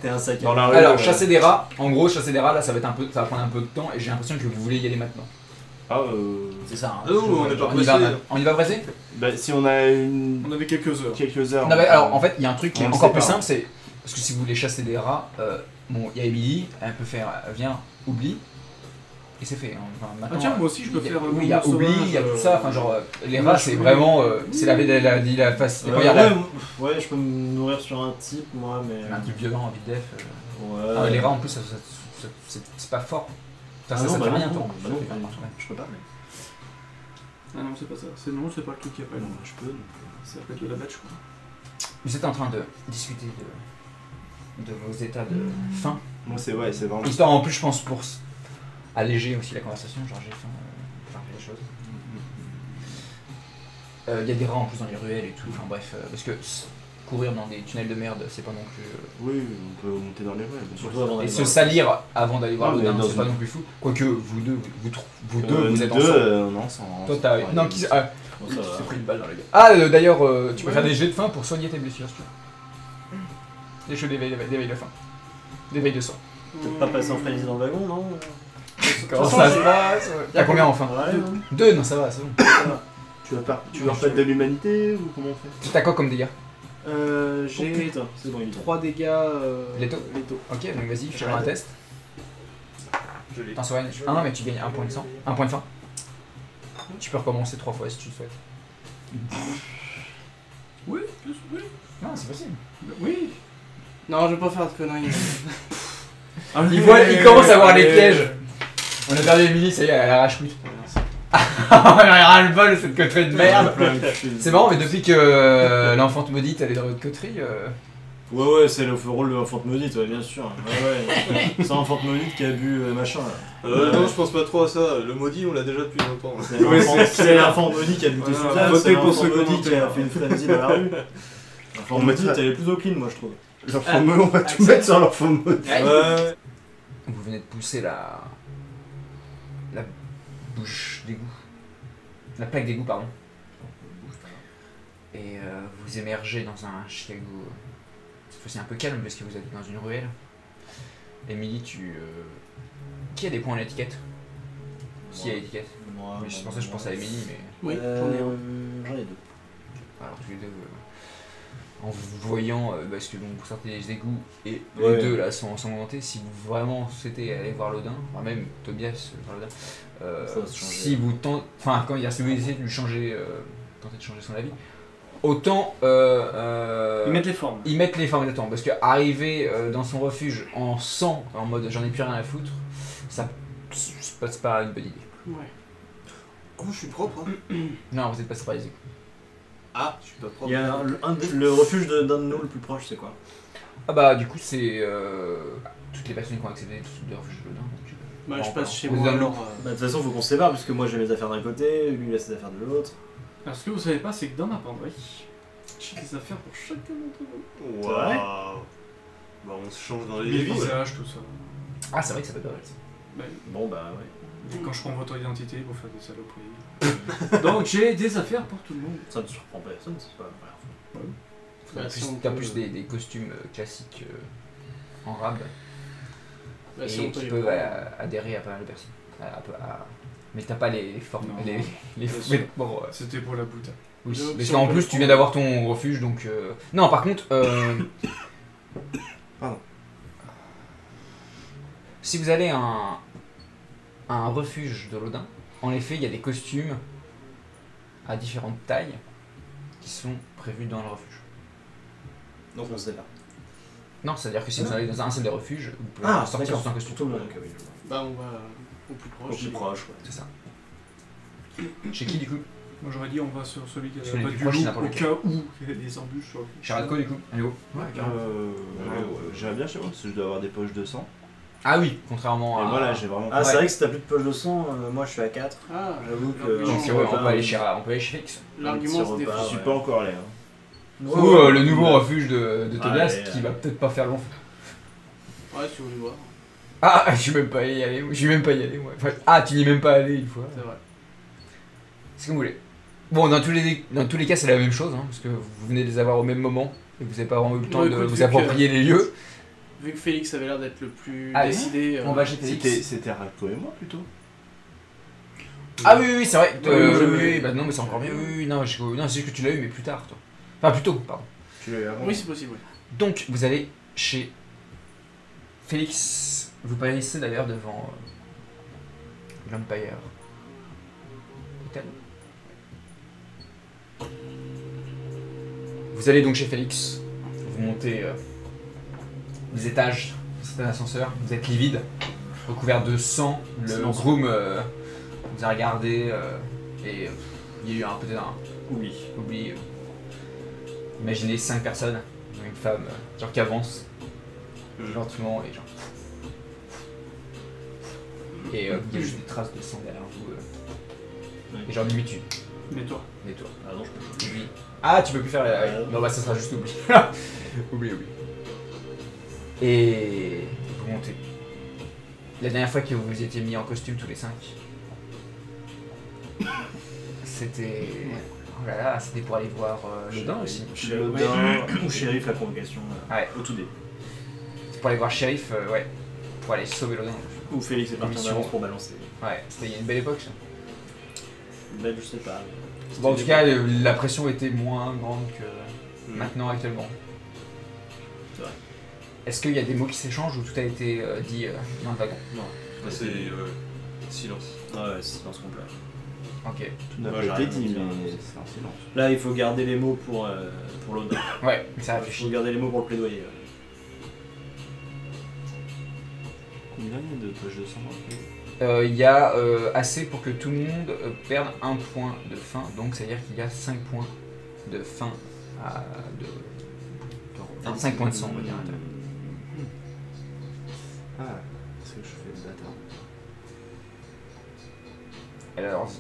C: T'es un sac.
A: Dans la rue.
B: Alors, chasser des rats, en gros, chasser des rats, là, ça va prendre un peu de temps et j'ai l'impression que vous voulez y aller maintenant.
A: Ah,
B: C'est ça, hein.
F: Ah non, on n'est pas
B: On y va,
F: pressé.
B: on y va pressé?
A: bah, si on a
D: On avait quelques heures.
A: quelques heures.
B: Non, mais alors, en fait, il y a un truc qui est
A: On le
B: encore plus
A: sépare.
B: simple, c'est. Parce que si vous voulez chasser des rats, bon, il y a Emily, elle peut faire viens, oublie, et c'est fait. Hein. Enfin,
D: Ah
B: maintenant,
D: tiens, moi aussi je peux
B: il y a-
D: faire.
B: oui, il y a oubli, il y a tout ça, enfin, genre, les
D: moi,
B: rats,
D: je
B: c'est
D: peux-
B: vraiment. C'est la face.
C: Ouais,
B: Quand il y a la-
C: ouais, je peux me nourrir sur un type, moi, mais.
B: un type violent, envie de def.
C: Ouais.
B: Ah, les rats, en plus, c'est pas fort. Enfin,
C: Ah non,
B: ça
C: bah
B: fait
C: non,
B: rien,
C: non,
B: toi.
C: bah non,
B: Ça fait rien, ouais.
C: je peux pas, mais.
D: Ah non, c'est pas ça. Non, c'est pas le truc qui appelle.
A: Je peux.
D: Ça s'appelle de la batch, je crois.
B: Vous êtes en train de discuter de vos états de faim.
A: Moi, c'est vraiment.
B: Histoire en plus, je pense, pour alléger aussi la conversation, genre j'ai faim, faire les choses. Il y a des rats en plus dans les ruelles et tout, enfin bref, parce que courir dans des tunnels de merde, c'est pas non plus.
A: Oui, on peut monter dans les rues, bien sûr.
C: Surtout avant
B: Et
C: d'aller
B: se
C: voir.
B: salir avant d'aller voir
A: Ah,
B: le
A: mais
B: dingue,
A: dans
B: c'est pas
A: une-
B: non plus fou. Quoique vous deux, vous êtes
A: deux,
B: ensemble.
A: non, sans.
B: Toi t'as.
A: sans-
B: Non, qui ah,
C: Bon, ça
B: tu
C: va.
B: t'es pris une balle dans la gueule. Ah, d'ailleurs, tu peux faire des jets de faim pour soigner tes blessures si tu veux. Des jeux d'éveil de faim. D'éveil de sang.
C: Peut-être pas passer en frénésie dans le wagon, non?
B: Comment ça se passe? Y'a combien enfin?
C: Ouais, non.
B: 2, non, ça va, c'est bon.
A: Tu veux refaire de l'humanité ou comment on fait?
B: T'as quoi comme dégâts?
E: J'ai
C: Putain, c'est bon, il est
E: 3 dégâts.
B: Létaux.
E: Létaux.
B: Ok, donc vas-y, fais un test.
F: Je l'ai.
B: T'en soignes. Ah non, mais tu gagnes un point de sang. Un point de faim. Tu peux recommencer 3 fois si tu le souhaites.
D: Oui.
B: Non, c'est possible.
D: Oui.
E: Non, je vais pas faire de conneries.
B: Il commence à voir les pièges. On a perdu Emily, ça y est, elle arrache tout. On a ras le bol cette coterie de merde. C'est marrant, mais depuis que l'enfante maudite elle est dans votre coterie.
C: Ouais, c'est le rôle de l'enfante maudite, ouais, bien sûr. Ouais. C'est l'enfante maudite qui a bu machin là.
F: Non, je pense pas trop à ça. Le maudit, on l'a déjà depuis longtemps.
C: C'est l'enfant maudit qui a buté
D: Voilà,
C: Suzanne,
D: votez
C: c'est
D: pour
C: l'enfant
D: ce
C: maudit qui a
D: commentaire.
C: fait une frénésie dans la rue. L'enfant
A: On
C: maudite,
A: mettra-
C: elle est plutôt clean, moi je trouve.
A: L'enfant on va tout
E: Axel.
A: mettre sur l'enfant mode.
F: Ouais.
B: Vous venez de pousser la bouche d'égout. La plaque d'égout, pardon. Et vous émergez dans un Chicago. Cette fois-ci un peu calme parce que vous êtes dans une ruelle. Emily, qui a des points à l'étiquette? Qui a l'étiquette?
C: Moi,
B: Mais c'est pour ça que je pense à Emily, mais.
E: Oui, j'en ai un.
C: J'en ai deux.
B: Alors tous les deux, en vous voyant, parce que donc, vous sortez les égouts et
C: Ouais.
B: les deux là sont ensanglantés, si vous vraiment souhaitez aller voir l'Odin, enfin même Tobias voir l'Odin,
C: Ça va se changer.
B: si vous tentez, enfin quand il y a si vous essayez de lui changer, tenter de changer son avis, autant
E: Ils mettent les formes.
B: y mettre les formes d'attente, parce que arriver dans son refuge en sang, en mode j'en ai plus rien à foutre, ça c'est pas une bonne idée.
E: Ouais.
F: Oh, je suis propre. Hein.
B: Non, vous êtes passé par les égouts.
F: Ah, je suis pas propre.
C: Il y a le refuge d'un de nous le plus proche, c'est quoi?
B: Ah bah du coup c'est toutes les personnes qui ont accédé tout de refuge de l'Odin. Donc,
E: Bah, je passe chez
B: Vous
E: moi
B: allez-
E: alors.
C: Bah, de toute façon, faut qu'on se sépare, parce que moi j'ai mes affaires d'un côté, lui il a ses affaires de l'autre.
D: Alors, ce que vous savez pas, c'est que dans ma penderie, j'ai des affaires pour chacun d'entre vous.
C: C'est vrai
F: Waouh. Bah, on se change dans les
D: Les
F: égouts. ouais.
D: visages, tout ça.
B: Ah c'est vrai que ça peut pas mal ça.
D: Ben,
C: Bon, bah ouais.
D: et quand je prends votre identité pour faire des saloperies. Donc j'ai des affaires pour tout le monde.
C: Ça ne surprend personne, c'est pas la première fois.
B: T'as
E: si
B: plus,
E: on
B: t'as
E: peut-
B: plus des costumes classiques en rab
E: Bah, si
B: et
E: on peut
B: qui
E: y
B: peuvent
E: voir.
B: adhérer à pas mal de personnes. Mais t'as pas les formes.
D: Non.
B: Les
D: Bien sûr.
B: mais bon,
D: C'était pour la boutade.
B: oui.
E: Donc,
B: Parce
E: si
B: qu'en
E: on peut
B: plus
E: le
B: tu viens d'avoir ton refuge donc. Non par contre.
A: Pardon.
B: Si vous allez à un refuge de l'Odin, en effet il y a des costumes à différentes tailles qui sont prévus dans le refuge.
C: Donc on se sépare.
B: Non, c'est-à-dire que si vous allez dans un seul des refuges, vous pouvez sortir
C: d'accord.
B: sans costume.
C: Tout le monde, ok, oui, je vois.
E: Bah on va au plus proche.
C: Au plus proche, ouais.
B: C'est ça. Chez qui du coup?
D: Moi j'aurais dit on va sur celui qui a
B: Celui
D: la
B: le
D: patte
B: plus
D: du
B: proche,
D: loup
B: n'importe
D: au
B: lequel.
D: cas où il y a des embûches sur le
B: Chez Radko du coup? Allez go.
D: Ouais,
A: J'irais bien chez moi parce que je dois avoir des poches de sang.
B: Ah oui, contrairement
A: Et
B: à...
A: voilà, j'ai vraiment.
C: Ah, c'est
B: Ouais.
C: vrai que si t'as plus de poche de sang, moi je suis à 4.
E: Ah,
C: J'avoue que.
E: l'argument-
B: Donc on peut aller chez Félix.
E: L'argument se
C: petit
E: défend.
C: repas.
A: Je suis
C: ouais.
A: pas encore allé. Hein.
B: Ou le nouveau refuge de Tobias
C: Allez,
B: qui va peut-être pas faire long.
E: Ouais, si vous voulez voir.
B: Ah, je suis même pas y allé, moi. Enfin, ah, tu n'y es même pas allé une fois.
E: C'est vrai.
B: C'est comme vous voulez. Bon, dans tous les cas, c'est la même chose, hein, parce que vous venez de les avoir au même moment et vous n'avez pas vraiment eu le temps
E: Bon,
B: de
E: écoute,
B: vous
E: vu
B: approprier les lieux.
E: Vu que Félix avait l'air d'être le plus
B: Allez,
E: décidé.
B: On va chez Félix.
A: C'était Radko et moi plutôt.
B: Ah oui, c'est vrai.
C: Oui,
B: Bah non, mais c'est encore mieux. Oui, non, c'est juste que tu l'as eu, mais plus tard, toi. Enfin, plus tôt, pardon.
A: Tu l'as eu avant.
E: Oui, c'est possible, oui.
B: Donc, vous allez chez Félix. Vous passez d'ailleurs devant l'Empire Hotel. Vous allez donc chez Félix. Vous montez les étages. C'est un ascenseur. Vous êtes livide, recouvert de sang. Le
C: Silence.
B: groom vous a regardé et il y a eu peut-être un oubli. Imaginez 5 personnes, une femme genre qui avance gentiment et genre. Et il y a juste des traces de sang derrière vous. Et genre limite tu
D: Mais toi.
B: nettoies.
C: Ah non, je peux pas.
B: Oublie. Ah, tu peux plus faire. Non, bah ça sera juste oubli. oublie. Et vous montez. La dernière fois que vous vous étiez mis en costume tous les 5, c'était. Oh là là, c'était pour aller voir Lodin aussi.
C: Chez Lodin ou Shérif, la convocation
B: Ouais.
C: au tout début.
B: C'est pour aller voir Shérif, ouais. Pour aller sauver Lodin.
C: Ou Félix est parti en
B: Commission.
C: avance pour balancer.
B: Ouais, c'était il y a une belle époque ça.
C: Ben, je sais pas.
B: Bon, en tout cas, la pression était moins grande que maintenant actuellement.
C: C'est vrai.
B: Est-ce qu'il y a des mots qui s'échangent ou tout a été dit dans le wagon?
F: Bah, c'est silence.
C: Ouais, silence complet.
B: Ok.
A: Tout n'a
C: Moi,
A: pas
C: j'ai
A: été
C: rien
A: dit,
C: à dire.
A: mais c'est un silence.
C: Là, il faut garder les mots pour l'Odin.
B: Ouais, ça
C: Il faut
B: réfléchit.
C: garder les mots pour le plaidoyer.
A: Combien il y a de poches de sang?
B: Il y a assez pour que tout le monde perde un point de faim, donc ça veut dire qu'il y a 5 points de faim à. Enfin, 5 points de sang, on va dire.
A: Ah, parce que je fais le bâtard.
B: Alors,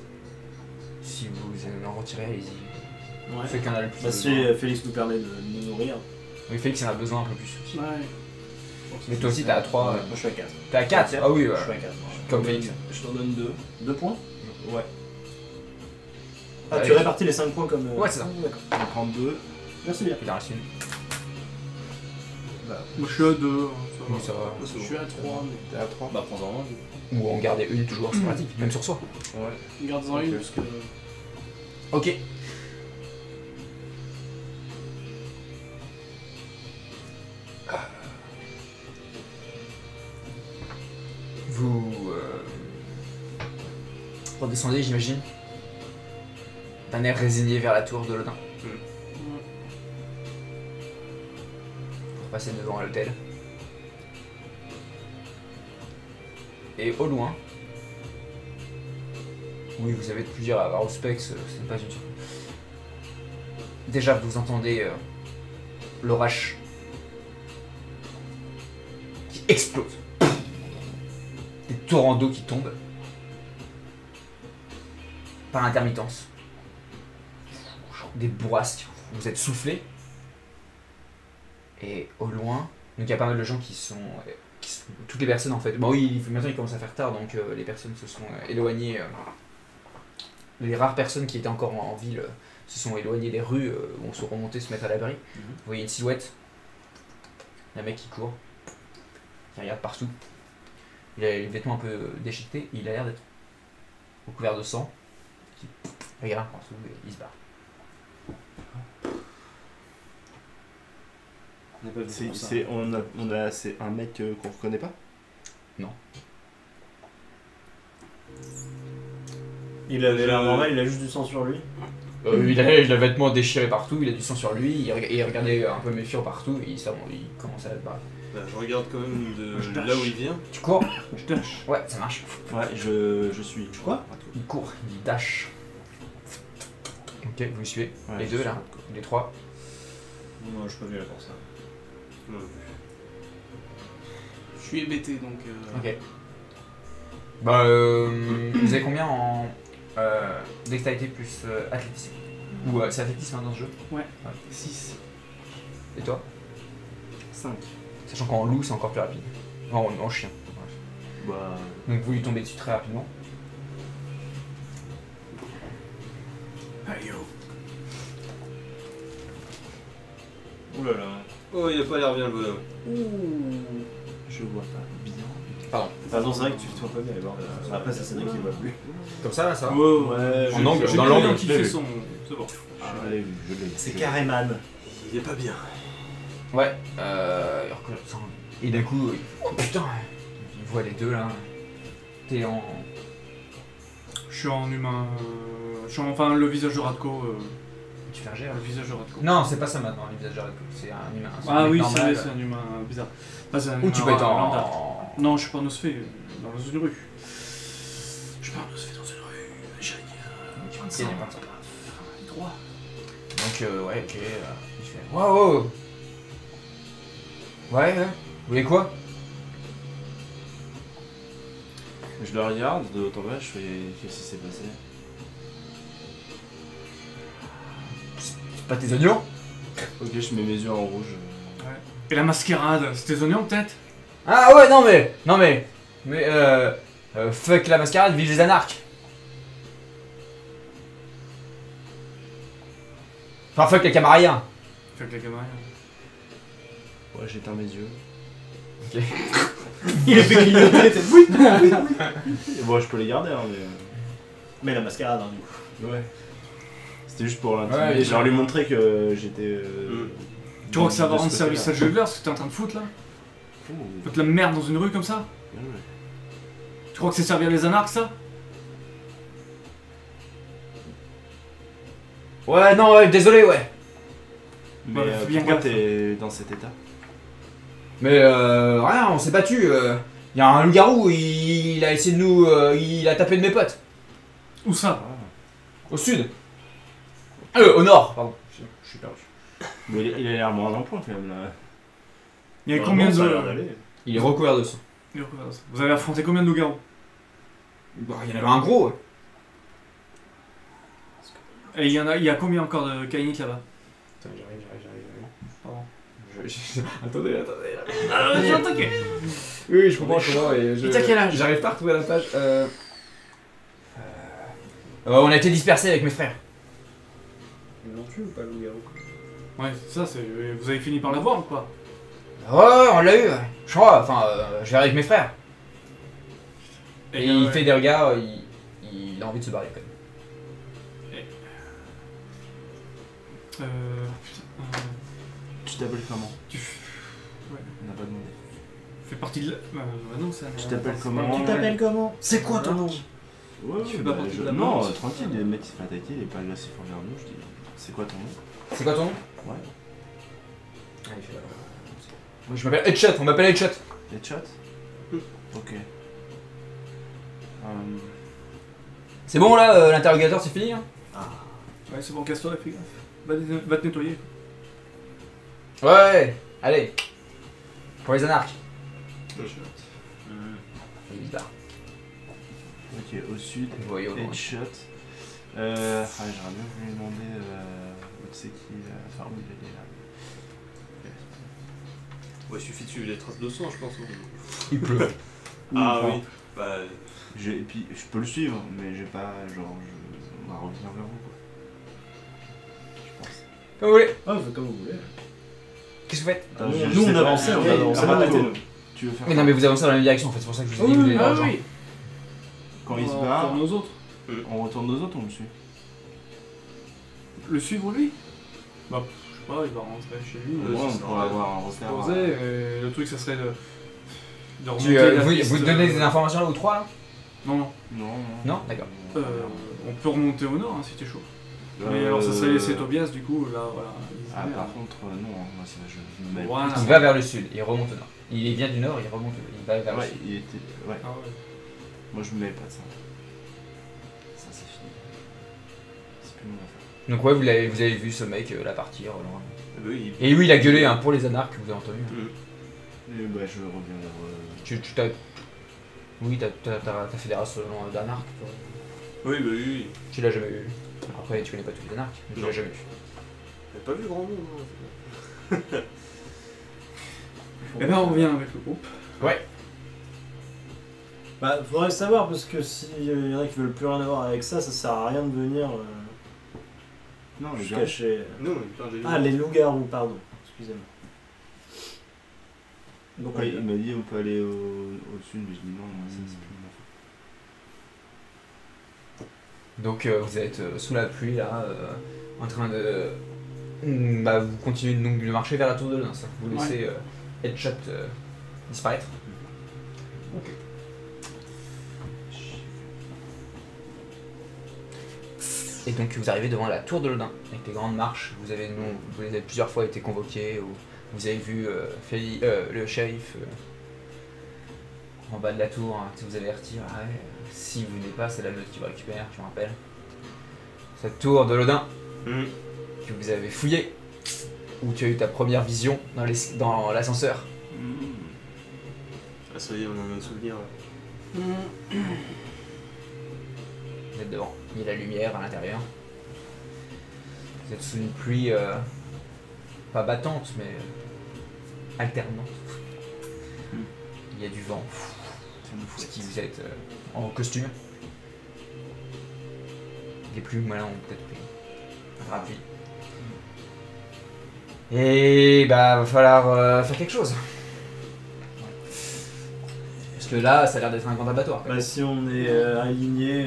B: si vous en retirez, allez-y.
C: Ouais.
B: Fait qu'on a le plus
C: Bah, si
B: besoin.
C: Félix nous permet de nous nourrir.
B: Oui, Félix en a besoin un peu plus.
E: Ouais.
B: Mais toi aussi, t'es à 3.
C: Moi, je suis à 4.
B: T'es à 4? Ah oui,
C: Je
B: ouais.
C: suis à 4.
B: Comme Félix.
C: Je t'en donne 2. 2 points
A: Ouais.
C: Ah,
B: Ouais,
C: tu répartis les 5 points comme.
B: Ouais, c'est ça.
C: D'accord.
A: On prend 2.
C: Merci bien.
B: Il en reste une.
D: Moi je suis à 2.
B: Oui, ça va.
E: Je suis à 3, mais
A: T'es à 3.
C: Bah, prends-en un.
B: Ou en garder une toujours, c'est pratique, même sur soi.
A: Ouais.
E: garde-en une
A: Ok.
E: parce que.
B: Ok. Vous redescendez, j'imagine, d'un air résigné vers la tour de Lodin. Pour passer devant l'hôtel. Et au loin, oui, vous avez plusieurs à Auspex, ce n'est pas une surprise. Déjà, vous entendez l'orage qui explose. Des torrents d'eau qui tombent par intermittence. Des bourrasques. Vous êtes soufflés. Et au loin, donc il y a pas mal de gens qui sont toutes les personnes en fait. Bon oui, maintenant il commence à faire tard, donc les personnes se sont éloignées. Les rares personnes qui étaient encore en ville se sont éloignées des rues, ou sont remontées se mettre à l'abri. Vous voyez une silhouette. Un mec qui court, qui regarde partout. Il a les vêtements un peu déchiquetés, et il a l'air d'être recouvert de sang. Qui regarde partout et il se barre.
A: C'est un mec qu'on reconnaît pas?
C: Il avait l'air normal, il a juste du sang sur lui.
B: Il a le vêtement déchiré partout, il a du sang sur lui, il regardait un peu méfiant partout, et il commence à se barrer.
F: Bah, je regarde quand même
D: Je
F: de
D: tâche.
F: là où il vient.
B: Tu cours?
D: Je dash.
B: Ouais, ça marche.
A: Ouais, je suis.
C: Quoi?
B: Il court, il dash. Ok, vous me suivez.
A: Ouais,
B: Les
A: je
B: deux
A: suis
B: là,
A: pas de quoi.
B: les trois.
C: Moi, je suis pas venu là pour ça.
F: Ouais.
E: Je suis hébété donc.
B: Ok. Bah, vous avez combien en dextérité plus athlétisme? Ou c'est athlétisme hein, dans ce jeu?
E: 6.
B: Et toi?
A: 5.
B: Sachant qu'en loup c'est encore plus rapide. En chien.
A: Bah.
B: Donc vous lui tombez dessus très rapidement.
D: Aïe yo.
F: Ouh là là. Oh, il a pas l'air bien le bonhomme.
A: Je vois pas bien.
B: Pardon.
C: Enfin, non, c'est vrai que tu te vois pas bien, alors. Après, c'est Cédric qui voit plus.
B: Comme ça là, ça va?
A: Ouais,
B: En angle,
D: J'ai
B: dans
D: bien
B: l'angle,
D: identifié
A: je l'ai vu.
D: son. C'est bon.
A: Je l'ai vu, je l'ai vu.
C: C'est Carréman.
F: Il est pas bien.
B: Ouais. Et d'un coup, oh putain, il voit les deux là. T'es en.
D: Je suis en humain. Je suis enfin le visage de Radko.
B: Tu fais un jet
D: Le visage de Radko.
B: Non, c'est pas ça maintenant, le visage de Radko. C'est un humain. C'est un
D: Ah
B: mec
D: oui,
B: normal.
D: c'est un humain bizarre. Enfin, c'est un
B: Ou tu
D: humain
B: peux être
D: lambda.
B: en.
D: Non, je suis pas en osphée, dans une rue. Je suis pas en osphée dans une rue. J'ai rien.
B: Il y a pas de ça.
D: Droit.
B: Donc, ouais, ok. Il fait. Waouh! Ouais, ouais. Vous voulez quoi?
A: Je le regarde de haut en bas, je fais. Qu'est-ce qui s'est passé?
B: C'est pas tes oignons?
A: Ok, je mets mes yeux en rouge.
D: Et la mascarade, c'était tes oignons peut-être?
B: Ah ouais, non mais. Non mais. Mais fuck la mascarade, vive les anarches! Enfin, fuck les camariens!
D: Fait que la caméra.
A: Ouais, j'éteins mes yeux.
C: Il a fait clignoter, c'est oui.
A: Et bon, je peux les garder, hein, mais.
C: Mais la mascarade, hein, du coup.
A: Ouais. C'était juste pour l'intimider.
B: Ouais,
A: J'ai lui montrer que j'étais.
D: Tu crois que ça va
A: de ce
D: rendre service à
A: côté-là.
D: Juggler ce que t'es en train de foutre là?
A: Oh,
D: Foutre la merde dans une rue comme ça?
A: bien joué.
D: Tu crois que c'est servir les anarches ça?
B: Ouais, non, ouais, désolé, ouais.
A: Mais
D: Ouais, fais bien
A: pourquoi
D: gaffe.
A: t'es dans cet état?
B: Mais rien, on s'est battu. Y a un loup-garou, il a essayé de nous. Il a tapé de mes potes.
D: Où ça?
B: Au sud. Au nord, pardon. Je suis perdu.
A: Mais il a l'air moins en point quand même là.
D: Il y a combien
C: Ça a
D: de.
C: l'air d'aller.
B: Il est recouvert de sang.
D: Vous avez affronté combien de loups-garous?
B: Bah, il y en avait un gros.
D: Et il y a combien encore de Kainites là-bas?
B: Attends, j'arrive.
D: Pardon.
B: Attendez.
D: Ah, j'ai attaqué!
B: Oui, je comprends, et
E: Et t'as quel âge?
B: J'arrive pas à retrouver la page. On a été dispersés avec mes frères.
C: Ils l'ont tué ou pas, le loup-garou?
D: Ouais, c'est ça, vous avez fini par l'avoir ou quoi?
B: Ouais, on l'a eu. Je crois, enfin, je vais avec mes frères. Et il
D: ouais.
B: fait des regards, il a envie de se barrer quand même.
D: Putain.
A: Tu t'appelles comment?
D: Ouais.
A: On n'a pas demandé.
D: Fait partie de la. Non, ça.
A: Tu t'appelles comment?
C: Tu t'appelles comment? C'est quoi ton nom?
A: Ouais,
D: Tu fais
A: bah,
D: pas partie de
A: je-
D: la
A: Non,
D: meute.
A: tranquille, le mec il s'est fait attaquer, il est pas là, c'est fort vers nous, je dis. C'est quoi ton nom?
B: C'est quoi ton nom?
A: Ouais.
B: Ah, il fait là. Moi je m'appelle Headshot, on m'appelle Headshot.
A: Headshot? Ok.
B: C'est bon là, l'interrogateur c'est fini hein?
D: Ouais, c'est bon, casse-toi, fais gaffe. Va te nettoyer.
B: Ouais, allez. Pour les anarches. Et il se barre.
A: Ok, au sud,
B: Vous voyez au loin.
A: Headshot. J'aurais bien voulu lui demander où c'est qui, enfin où il est là.
F: Ouais, il suffit de suivre les traces de sang, je pense.
B: Il pleut.
F: Ah
A: Enfin,
F: oui. Bah.
A: Et puis je peux le suivre, mais j'ai pas, genre, on va revenir vers vous quoi. Je pense.
B: Comme vous voulez.
C: Ah, faites comme vous voulez.
B: Qu'est-ce que vous faites?
C: Nous, on avançait, on avançait.
A: Arrêtez-nous. Tu veux faire
B: Mais
A: quoi?
B: non mais vous avancez dans la même direction en fait, c'est pour ça que je vous ai dit que vous devez
E: Ah
B: rejoindre.
E: oui.
A: Quand il se
D: On
A: barre,
D: retourne aux autres.
A: on retourne nos autres, on le suit.
D: Le suivre lui? Bah, je sais pas, il va rentrer chez lui.
A: Au moins,
F: ça
A: on
F: sera
A: pourra
F: vrai.
A: avoir un repère.
D: Poser, le truc, ça serait de
B: Tu,
D: remonter la piste,
B: vous donnez des informations là ou trois là?
D: Non, non.
A: Non,
B: Non, d'accord.
D: On peut remonter au nord hein, si t'es chaud. Mais alors ça serait laisser Tobias du coup, là voilà.
A: Ah, par contre, non, moi je me mets.
D: Voilà.
B: Il va vers le sud, il remonte au nord. Il vient du nord, il remonte, il va vers le
A: Ouais,
B: sud.
A: il était. Ouais.
D: Ah ouais.
A: Moi je me mets pas de ça. Ça c'est fini. C'est plus mon affaire.
B: Donc ouais, vous avez vu ce mec là partir. Loin.
F: Ah bah oui,
B: Et oui, il a gueulé hein, pour les anarques que vous avez entendu.
A: Et bah je reviens vers.
B: Tu t'as... Oui, t'as fait des races d'anarques. Toi.
F: oui, bah oui.
B: Tu l'as jamais vu. Après, tu connais pas tous les anarques, mais tu
F: Non.
B: l'as jamais vu.
F: J'ai pas vu grand monde. Hein.
D: Et ben on revient avec le groupe.
C: Bah, faudrait savoir parce que s'il y en a qui veulent plus rien avoir avec ça, ça sert à rien de venir
A: Non,
C: se
A: les gars.
C: cacher.
F: Non, il parle des
C: Ah, les loups-garous, pardon. Excusez-moi. Donc,
A: Ouais, il m'a dit on peut aller au sud, mais je dis non, moi ça c'est plus mon affaire.
B: Donc vous êtes sous la pluie là, en train de... Bah, vous continuez donc de marcher vers la tour de l'Ain, ça. Vous laissez Headshot disparaître. Ok. Et donc vous arrivez devant la tour de l'Odin, avec des grandes marches. Vous avez plusieurs fois été convoqué, ou vous avez vu le shérif en bas de la tour, hein, qui vous avertir. Ah ouais, si vous venez pas, c'est la meute qui vous récupère, je me rappelle. Cette tour de l'Odin que vous avez fouillée, où tu as eu ta première vision dans l'ascenseur.
F: Ah, ça y est, on en a un souvenir. Là.
B: Vous êtes devant, il y a la lumière à l'intérieur. Vous êtes sous une pluie pas battante, mais alternante. Il y a du vent. Ce qui vous êtes en costume. Les plumes, voilà, ont peut-être pris un grappille. Et bah, va falloir faire quelque chose. Parce que là, ça a l'air d'être un grand abattoir.
C: bah, si on est aligné,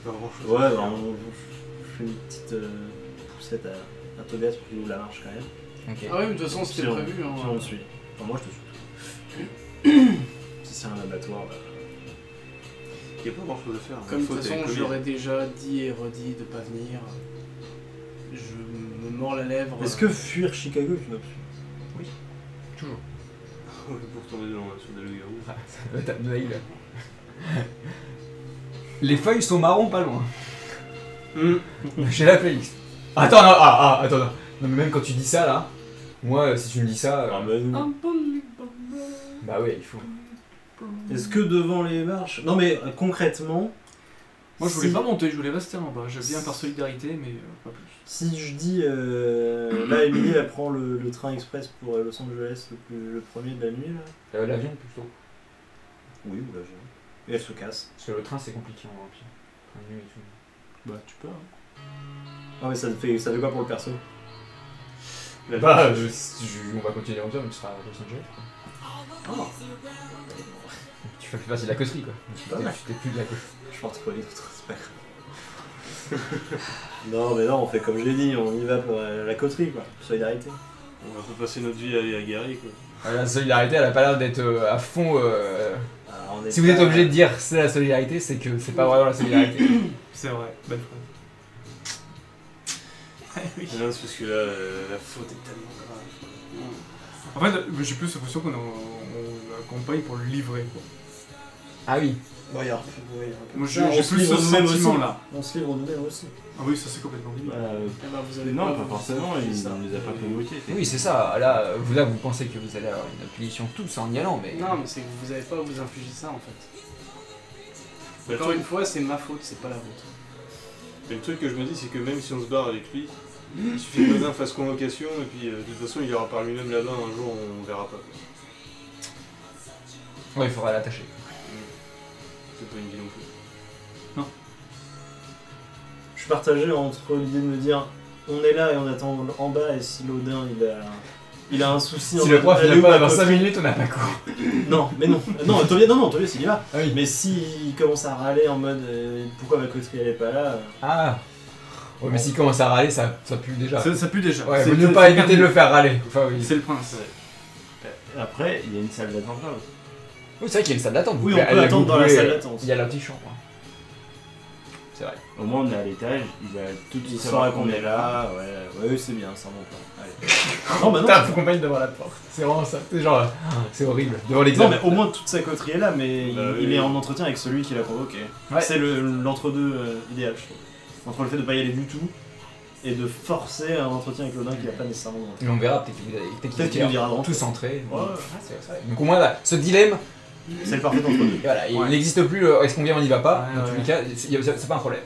F: Pas grand-chose.
C: ouais,
F: à
C: bah,
F: faire.
C: je fais une petite poussette à Tobias pour qu'il ouvre la marche quand même.
B: Ok.
E: Ah oui, mais de toute façon, c'était
C: Si on-
E: prévu. Hein.
C: Si on me suit. Enfin, moi je te suis. Si c'est un abattoir, bah.
F: Il n'y a pas grand-chose à faire.
E: Comme de
F: Faut
E: toute façon,
F: être
E: je
F: commis.
E: leur ai déjà dit et redit de pas venir. Je me mords la lèvre.
C: Est-ce que fuir Chicago est une option?
B: Toujours.
F: Ouais, pour tomber sur des loups-garous.
B: T'as Noël. Les feuilles sont marron pas loin. J'ai la Félix. Attends, non, attends, non. Non, mais même quand tu dis ça là, moi, si tu me dis ça.
C: Ah, bah, nous.
B: Bah ouais, il faut.
C: Est-ce que devant les marches. Non, mais concrètement.
D: Moi je voulais
C: si-
D: pas monter, je voulais rester en bas. Je viens par solidarité, mais pas plus.
C: Si je dis. Là, Emily, elle prend le train express pour Los Angeles, le premier de la nuit, là.
B: L'avion plutôt.
C: Oui, ou l'avion. Et elle se casse.
B: Parce que le train c'est compliqué en vampire. Train de nuit et tout.
A: Bah tu peux. Hein.
C: Ah, mais ça fait quoi pour le perso?
B: Bah, on va continuer en vampire, mais tu seras à Los Angeles. Quoi.
C: Oh.
B: Tu fais plus partie de la causerie quoi.
C: Pas mal.
B: Tu t'es plus de la causerie.
C: Je pense trouver d'autres, c'est pas grave. Non, mais non, on fait comme je l'ai dit, on y va pour la coterie, quoi. Solidarité.
F: On va pas passer notre vie à aller aguerrer, quoi.
B: La solidarité, elle a pas l'air d'être à fond.
C: Alors, on est
B: Si vous êtes
C: pas-
B: obligé de dire c'est la solidarité, c'est que c'est pas vraiment la solidarité.
D: C'est vrai, belle phrase. Oui.
F: Non, c'est parce que là, la faute est tellement grave.
D: En fait, j'ai plus l'impression qu'on l'accompagne pour le livrer. Quoi.
B: Ah oui.
C: Ouais, il y a un peu- ouais, il y a un peu
D: Moi
C: de ça.
D: j'ai
C: On se
D: plus
C: livre
D: ce
C: nous-mêmes aussi.
D: sentiment là.
C: On se livre nous-mêmes aussi.
D: Ah oui, ça c'est complètement débile.
E: Eh ben, vous avez
A: Non,
E: pas
A: pas forcément, il ne les a pas convoqués.
B: Oui, c'est ça. Là, vous pensez que vous allez avoir une punition tous en y allant, mais.
E: Non, mais c'est que vous avez pas à vous infliger ça en fait.
F: Bah,
E: Encore
F: le
E: une
F: truc-
E: fois, c'est ma faute, c'est pas la vôtre.
F: mais le truc que je me dis, c'est que même si on se barre avec lui, il suffit que Godin fasse convocation, et puis de toute façon, il ira par lui-même là-bas, un jour, on verra pas. Quoi.
B: Ouais, il faudra l'attacher.
F: C'est pas une vie non plus.
C: Je suis partagé entre l'idée de me dire on est là et on attend en bas, et si l'Odin il a un souci.
B: Si
C: en
B: le
C: mode,
B: prof
C: allez
B: vient
C: où,
B: pas
C: à
B: dans
C: côté
B: 5 minutes, on n'a pas cours.
C: Non, mais non. Tobias il y va.
B: Ah oui.
C: Mais s'il commence à râler en mode pourquoi ma coterie elle est pas là.
B: Ah. Ouais, mais s'il commence à râler, ça pue déjà.
D: Ça pue déjà.
B: Ouais,
D: C'est-
B: vaut mieux
D: c'est-
B: pas
D: c'est
B: éviter de le faire râler. Enfin, oui.
D: C'est le prince.
A: Après, il y a une salle d'attente là.
B: Oui, c'est vrai qu'il y a une salle d'attente.
C: Oui,
B: Vous
C: on
B: pouvez
C: peut
B: aller-
C: attendre
B: vous
C: dans la
B: pouvez-
C: salle d'attente.
B: Il y a l'antichambre. C'est vrai.
A: Au moins on est à l'étage, il va tout de
C: Il
A: suite
C: saura
A: savoir
C: qu'on est là, ouais, c'est bien, c'est un bon plan. Allez. Non, bah non.
B: T'as compagne devant la porte. C'est vraiment ça. C'est genre, c'est horrible. Devant l'examen.
C: Non, mais au moins toute sa coterie est là, mais
F: Bah
C: il
F: oui.
C: est en entretien avec celui qui l'a provoqué.
B: Ouais.
C: C'est l'entre-deux idéal, je trouve. Entre le fait de pas y aller du tout et de forcer un entretien avec l'Odin qui n'a pas nécessairement.
B: Et on verra, peut-être
C: Peut-être qu'il nous dira de rentrer.
B: tous entrer.
C: Ouais.
B: C'est vrai. Donc au moins, là, ce dilemme,
C: C'est le parfait entre deux.
B: et voilà, il
D: Ouais.
B: n'existe plus. Est-ce qu'on vient, on n'y va pas.
D: Ouais,
B: Dans tous
D: ouais.
B: les cas, c'est pas un problème.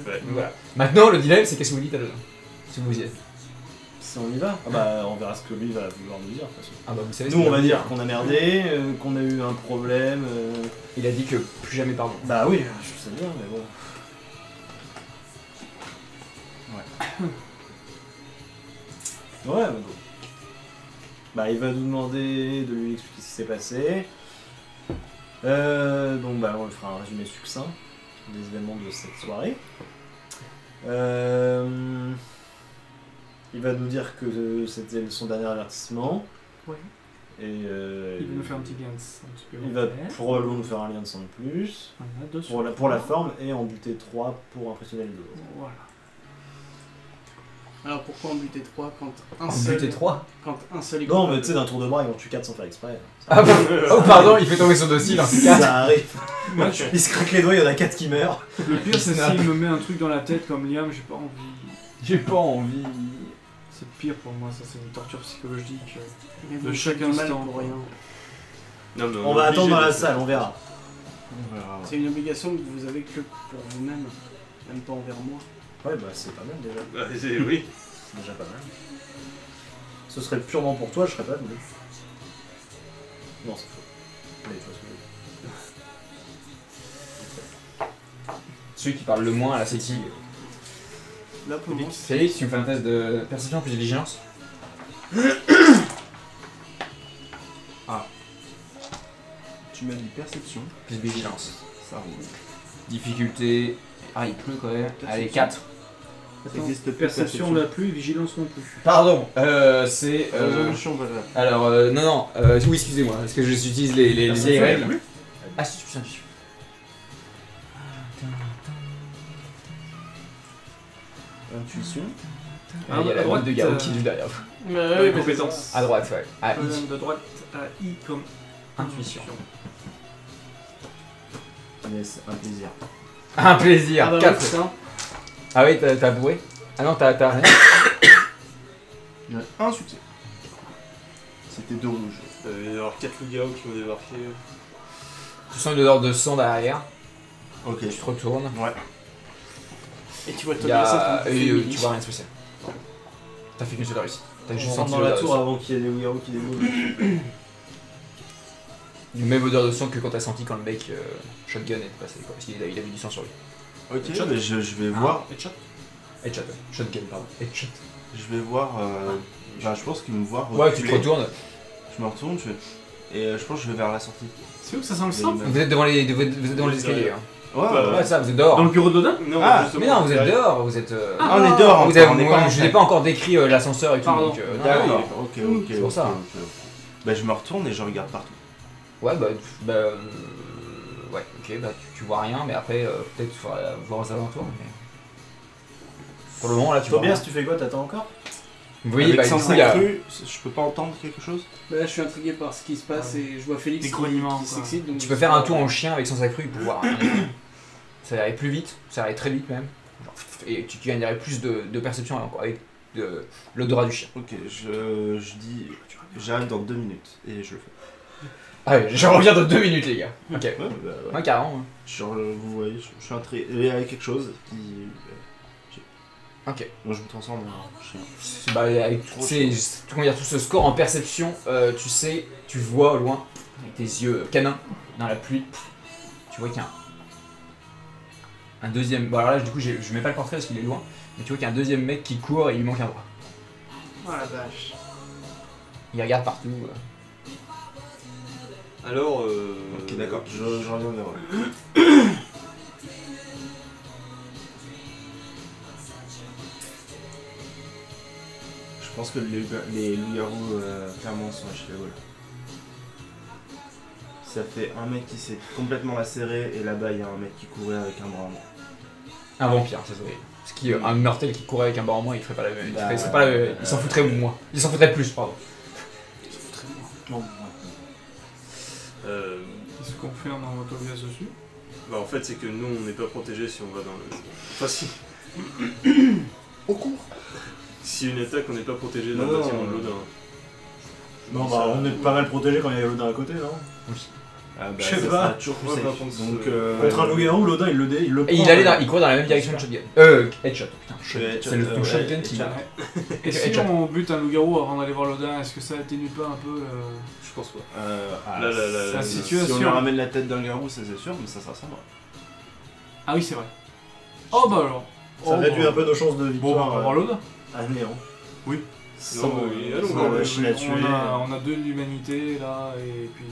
F: Ouais.
B: Donc voilà. Maintenant, le dilemme, c'est qu'est-ce que vous dites à l'Odin si vous y êtes.
C: Si on y va, ah bah on verra ce que lui va vouloir nous dire de toute façon.
B: Ah bah vous savez. ce
C: Nous
B: qu'il
C: on va
B: nous
C: dire qu'on a merdé, qu'on a eu un problème.
B: Il a dit que plus jamais pardon.
C: Bah oui, je sais bien, mais bon. Ouais, bah go. Bah il va nous demander de lui expliquer ce qui s'est passé. Donc bah on lui fera un résumé succinct des événements de cette soirée. Il va nous dire que c'était son dernier avertissement.
D: Ouais.
C: Et
D: Il va nous faire un petit lien de sang
C: il va
D: supplémentaire.
C: probablement nous faire un lien de sang de plus.
D: Voilà, 2
C: Pour
D: sur
C: la
D: 3.
C: forme et en buter 3 pour impressionner les deux.
D: Voilà.
E: Alors pourquoi en buter 3 quand un
B: En
E: seul.
B: buter 3.
E: Quand un seul est
C: Non,
E: coupable
C: mais tu sais, d'un tour de bras, ils vont tuer 4 sans faire exprès.
B: Ah bon Oh pardon, il fait tomber son dossier dans ce cas.
C: Ça arrive.
D: Moi, je-
C: Il se craque les doigts, il y en a 4 qui meurent.
D: Le pire, c'est
B: Snap.
D: s'il me met un truc dans la tête comme Liam, j'ai pas envie.
B: J'ai pas envie.
D: C'est pire pour moi, ça, c'est une torture psychologique.
E: Mais
D: De
E: vous
D: chaque
E: faites du mal
D: instant,
E: pour
D: quoi.
E: rien.
F: Non, mais
C: On va
F: est
C: attendre
F: obligé
C: dans la
F: de-
C: salle, on verra.
E: C'est une obligation que vous avez que pour vous-même, même pas envers moi.
C: Ouais, bah c'est pas mal déjà.
F: Bah, oui.
C: C'est déjà pas mal. Ce serait purement pour toi, je serais pas venu. Non, c'est faux. Mais tu vois ce que je veux dire.
B: Celui qui parle le moins là, c'est qui
E: Là pour moi,
B: C'est lui, tu me fais un test de perception plus de vigilance.
A: Tu m'as dit perception.
B: Plus de vigilance.
A: Ça roule.
B: Difficulté. Ah, il pleut quand même. Allez, 4.
A: Ça existe plus,
D: Perception la pluie, vigilance non plus.
B: Pardon, c'est.
A: Résolution, voilà.
B: Alors, non, oui, excusez-moi, parce que j'utilise les vieilles règles. Ah, si, putain, si.
A: Intuition.
B: Ah, il y a la droite de Garo qui est juste derrière vous.
D: Oui, compétence.
B: À droite, ouais. Ah,
D: Colonne de droite à I comme
B: intuition.
A: Yes, un plaisir.
B: Un plaisir.
E: Ah bah
B: 4.
E: oui, ça.
B: Ah oui, t'as bourré. Ah non, t'as rien.
A: Il y en a un succès. C'était 2 rouges.
F: Il va y avoir 4 loups-garous qui vont débarquer.
B: Tu sens une odeur de sang derrière.
A: Ok.
B: Tu te retournes.
A: Ouais.
E: Et tu vois
B: Il y
E: Tobias en train
B: a...
E: de bouffer
B: tu vois rien de spécial. T'as fait qu'une seule réussite. T'as juste
C: On
B: senti
C: rentre dans la
B: l'odeur de
C: tour
B: sang.
C: avant qu'il y ait des loups qui déboulent.
B: Une même odeur de sang que quand t'as senti quand le mec shotgun est passé, quoi. Parce qu'il il avait du sang sur lui.
A: Ok, mais je vais voir.
B: Headshot. Headshot, ouais. Shotgun, pardon. Headshot.
A: Je vais voir. Bah, je pense qu'il me voit.
B: Ouais, tu te
A: reculer.
B: retournes.
A: Je me retourne, je fais. Et je pense que je vais vers la sortie.
D: C'est où que ça sent le sang?
B: Vous êtes devant les, vous êtes devant les escaliers. Hein.
A: Ouais,
B: Ouais, ça, vous êtes dehors.
D: Dans le bureau d'Odin?
F: Non,
A: Ah,
F: justement,
B: Mais non, vous êtes
F: derrière.
B: dehors, vous êtes.
A: Ah, on est dehors,
B: Vous
A: encore,
B: avez,
A: on est
B: moi,
A: pas
B: je n'ai pas encore décrit l'ascenseur et tout.
D: Pardon.
B: Donc, non,
A: D'accord,
B: non,
A: ok.
B: c'est pour ça.
A: ok. Bah, je me retourne et je regarde partout.
B: Ouais, ouais, ok, bah tu vois rien, mais après, peut-être qu'il faudra voir aux alentours. Mais... Pour le moment, là, tu vois.
C: Tobias,
B: Rien.
C: tu fais quoi? T'attends encore?
B: Vous voyez,
A: Avec
B: bah, du
A: sens
B: coup, il y a.
A: accru, je peux pas entendre quelque chose?
E: Bah là, je suis intrigué par ce qui se passe et je vois Félix
D: Des
E: qui
D: grognements, quoi.
E: s'excite. donc
B: Tu
E: je
B: peux
E: sais
B: faire
E: pas.
B: un tour en chien avec sens accru pour voir. Ça va aller plus vite, ça va aller très vite même. Genre, et tu gagnerais plus de perception encore avec de l'odorat du chien.
A: Ok, je dis. J'arrive dans 2 minutes et je le fais.
B: Ah ouais, je reviens dans 2 minutes, les gars. Ok.
A: Ouais,
B: Ouais, carrément. hein.
A: Vous voyez, je suis intrigué. Il y a quelque chose qui.
B: Ok.
A: Moi, je me transforme en chien.
B: Bah, avec
A: Trop
B: tout ce score en perception, tu sais, tu vois au loin, avec tes yeux canins, dans la pluie, tu vois qu'il y a un deuxième. Bon, alors là, du coup, je mets pas le portrait parce qu'il est loin, mais tu vois qu'il y a un deuxième mec qui court et il lui manque un bras.
E: Oh la vache.
B: Il regarde partout.
F: Alors,
A: Ok, d'accord, je reviens vers eux. Je pense que les loups-garous, clairement, sont à Chicago. Ça fait un mec qui s'est complètement lacéré et là-bas, il y a un mec qui courait avec un bras en moins.
B: Un vampire, ça serait. Ce qui, un mortel qui courait avec un bord en moins, il ferait pas la même. Il s'en foutrait moins. Il s'en foutrait plus, pardon.
E: Il s'en foutrait moins.
C: Non,
D: Qu'est-ce qu'on fait en envoie Tobias dessus?
F: Bah en fait c'est que nous on n'est pas protégés si on va dans le... Enfin si.
A: Au cours.
F: Si une attaque on n'est pas protégé dans
A: Non,
F: le bâtiment de l'Odin.
C: non bah on est pas mal protégé quand il y a l'Odin à côté, non?
A: Ah bah,
C: Je sais
A: ça
C: pas.
A: sera toujours plus
F: Ouais,
A: safe.
F: par contre,
A: Donc,
C: Contre un loup-garou, l'Odin il le
B: Et
C: prend.
B: il court dans la même direction que Shotgun. Headshot, putain. C'est le
A: ouais,
B: Shotgun qui.
A: headshot.
D: Et si
B: Headshot.
D: on bute un loup-garou avant d'aller voir l'Odin, est-ce que ça atténue pas un peu
F: Je pense pas.
D: la
A: Si
D: situation?
A: on lui ramène la tête d'un garou, ça c'est sûr, mais ça sera sympa.
D: Ah oui, c'est vrai. Oh bah alors.
C: Ça réduit un peu nos chances de
D: Bon,
C: victoire.
D: bah, on va voir l'Odin.
C: À néant.
D: Oui.
C: Sans,
F: Non, oui, allons,
C: sans
F: on va-
C: machine à tuer.
D: On a deux d'humanité là, et puis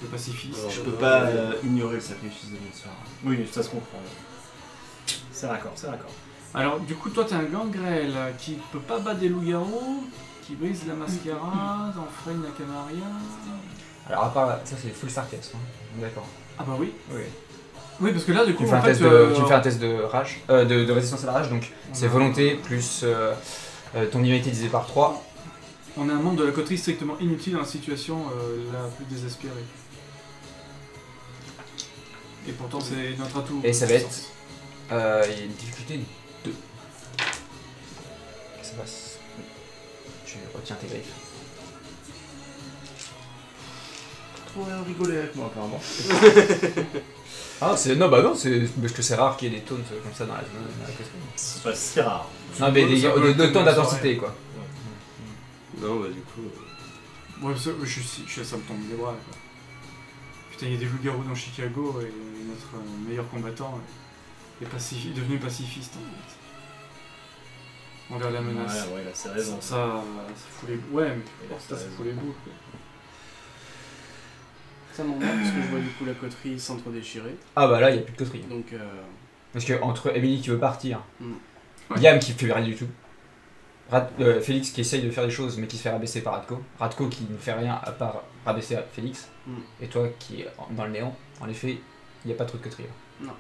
D: le pacifiste.
F: Alors,
A: Je peux pas ignorer le sacrifice de mon soeur.
C: Oui, ça se comprend. C'est raccord, c'est raccord.
D: Alors, du coup, toi, t'es un gangrel qui peut pas battre des loups-garous, qui brise la mascarade, enfreint la camaria.
B: Alors, à part. Ça, c'est full sarcasme. Hein. D'accord.
D: Ah bah oui.
B: Oui.
D: Oui, parce que là, du
B: Tu
D: coup,
B: me fais
D: en
B: un
D: fait,
B: test de, tu me fais un test de rage, de résistance à la rage, donc c'est
D: on a-
B: volonté plus ton humanité divisé par 3.
D: On a un membre de la coterie strictement inutile dans la situation la plus désespérée. Et pourtant, c'est notre atout.
B: Et ça va être il y a une difficulté 2. Ça passe. Tu retiens tes griffes.
A: Trop rigoler avec moi apparemment.
B: Ah, c'est. Non, bah non, c'est parce que c'est rare qu'il y ait des taunts comme ça dans la coterie.
C: C'est pas si rare.
B: Non, mais
D: Ça peut être
B: de temps
D: une
B: d'intensité quoi.
F: Non bah du coup...
D: Ouais, ça me tombe des bras, quoi. Putain, il y a des loups-garous dans Chicago, et notre meilleur combattant est devenu pacifiste, en fait. Envers la menace.
C: Ouais, là, c'est raison.
D: Ça fout les... Ouais, mais
C: Il a
D: ça
C: raison.
D: fout les boules, quoi.
E: Ça m'emmerde parce que je vois du coup la coterie s'entre-déchirer.
B: Ah, bah là, il n'y a plus de coterie.
E: Donc,
B: Parce que entre Emily qui veut partir,
E: Mm.
B: Yam qui fait rien du tout, Félix qui essaye de faire des choses mais qui se fait rabaisser par Radko qui ne fait rien à part rabaisser Félix,
E: Mm.
B: et toi qui est dans le néant, en effet, il n'y a pas trop de coterie. Là.
E: non.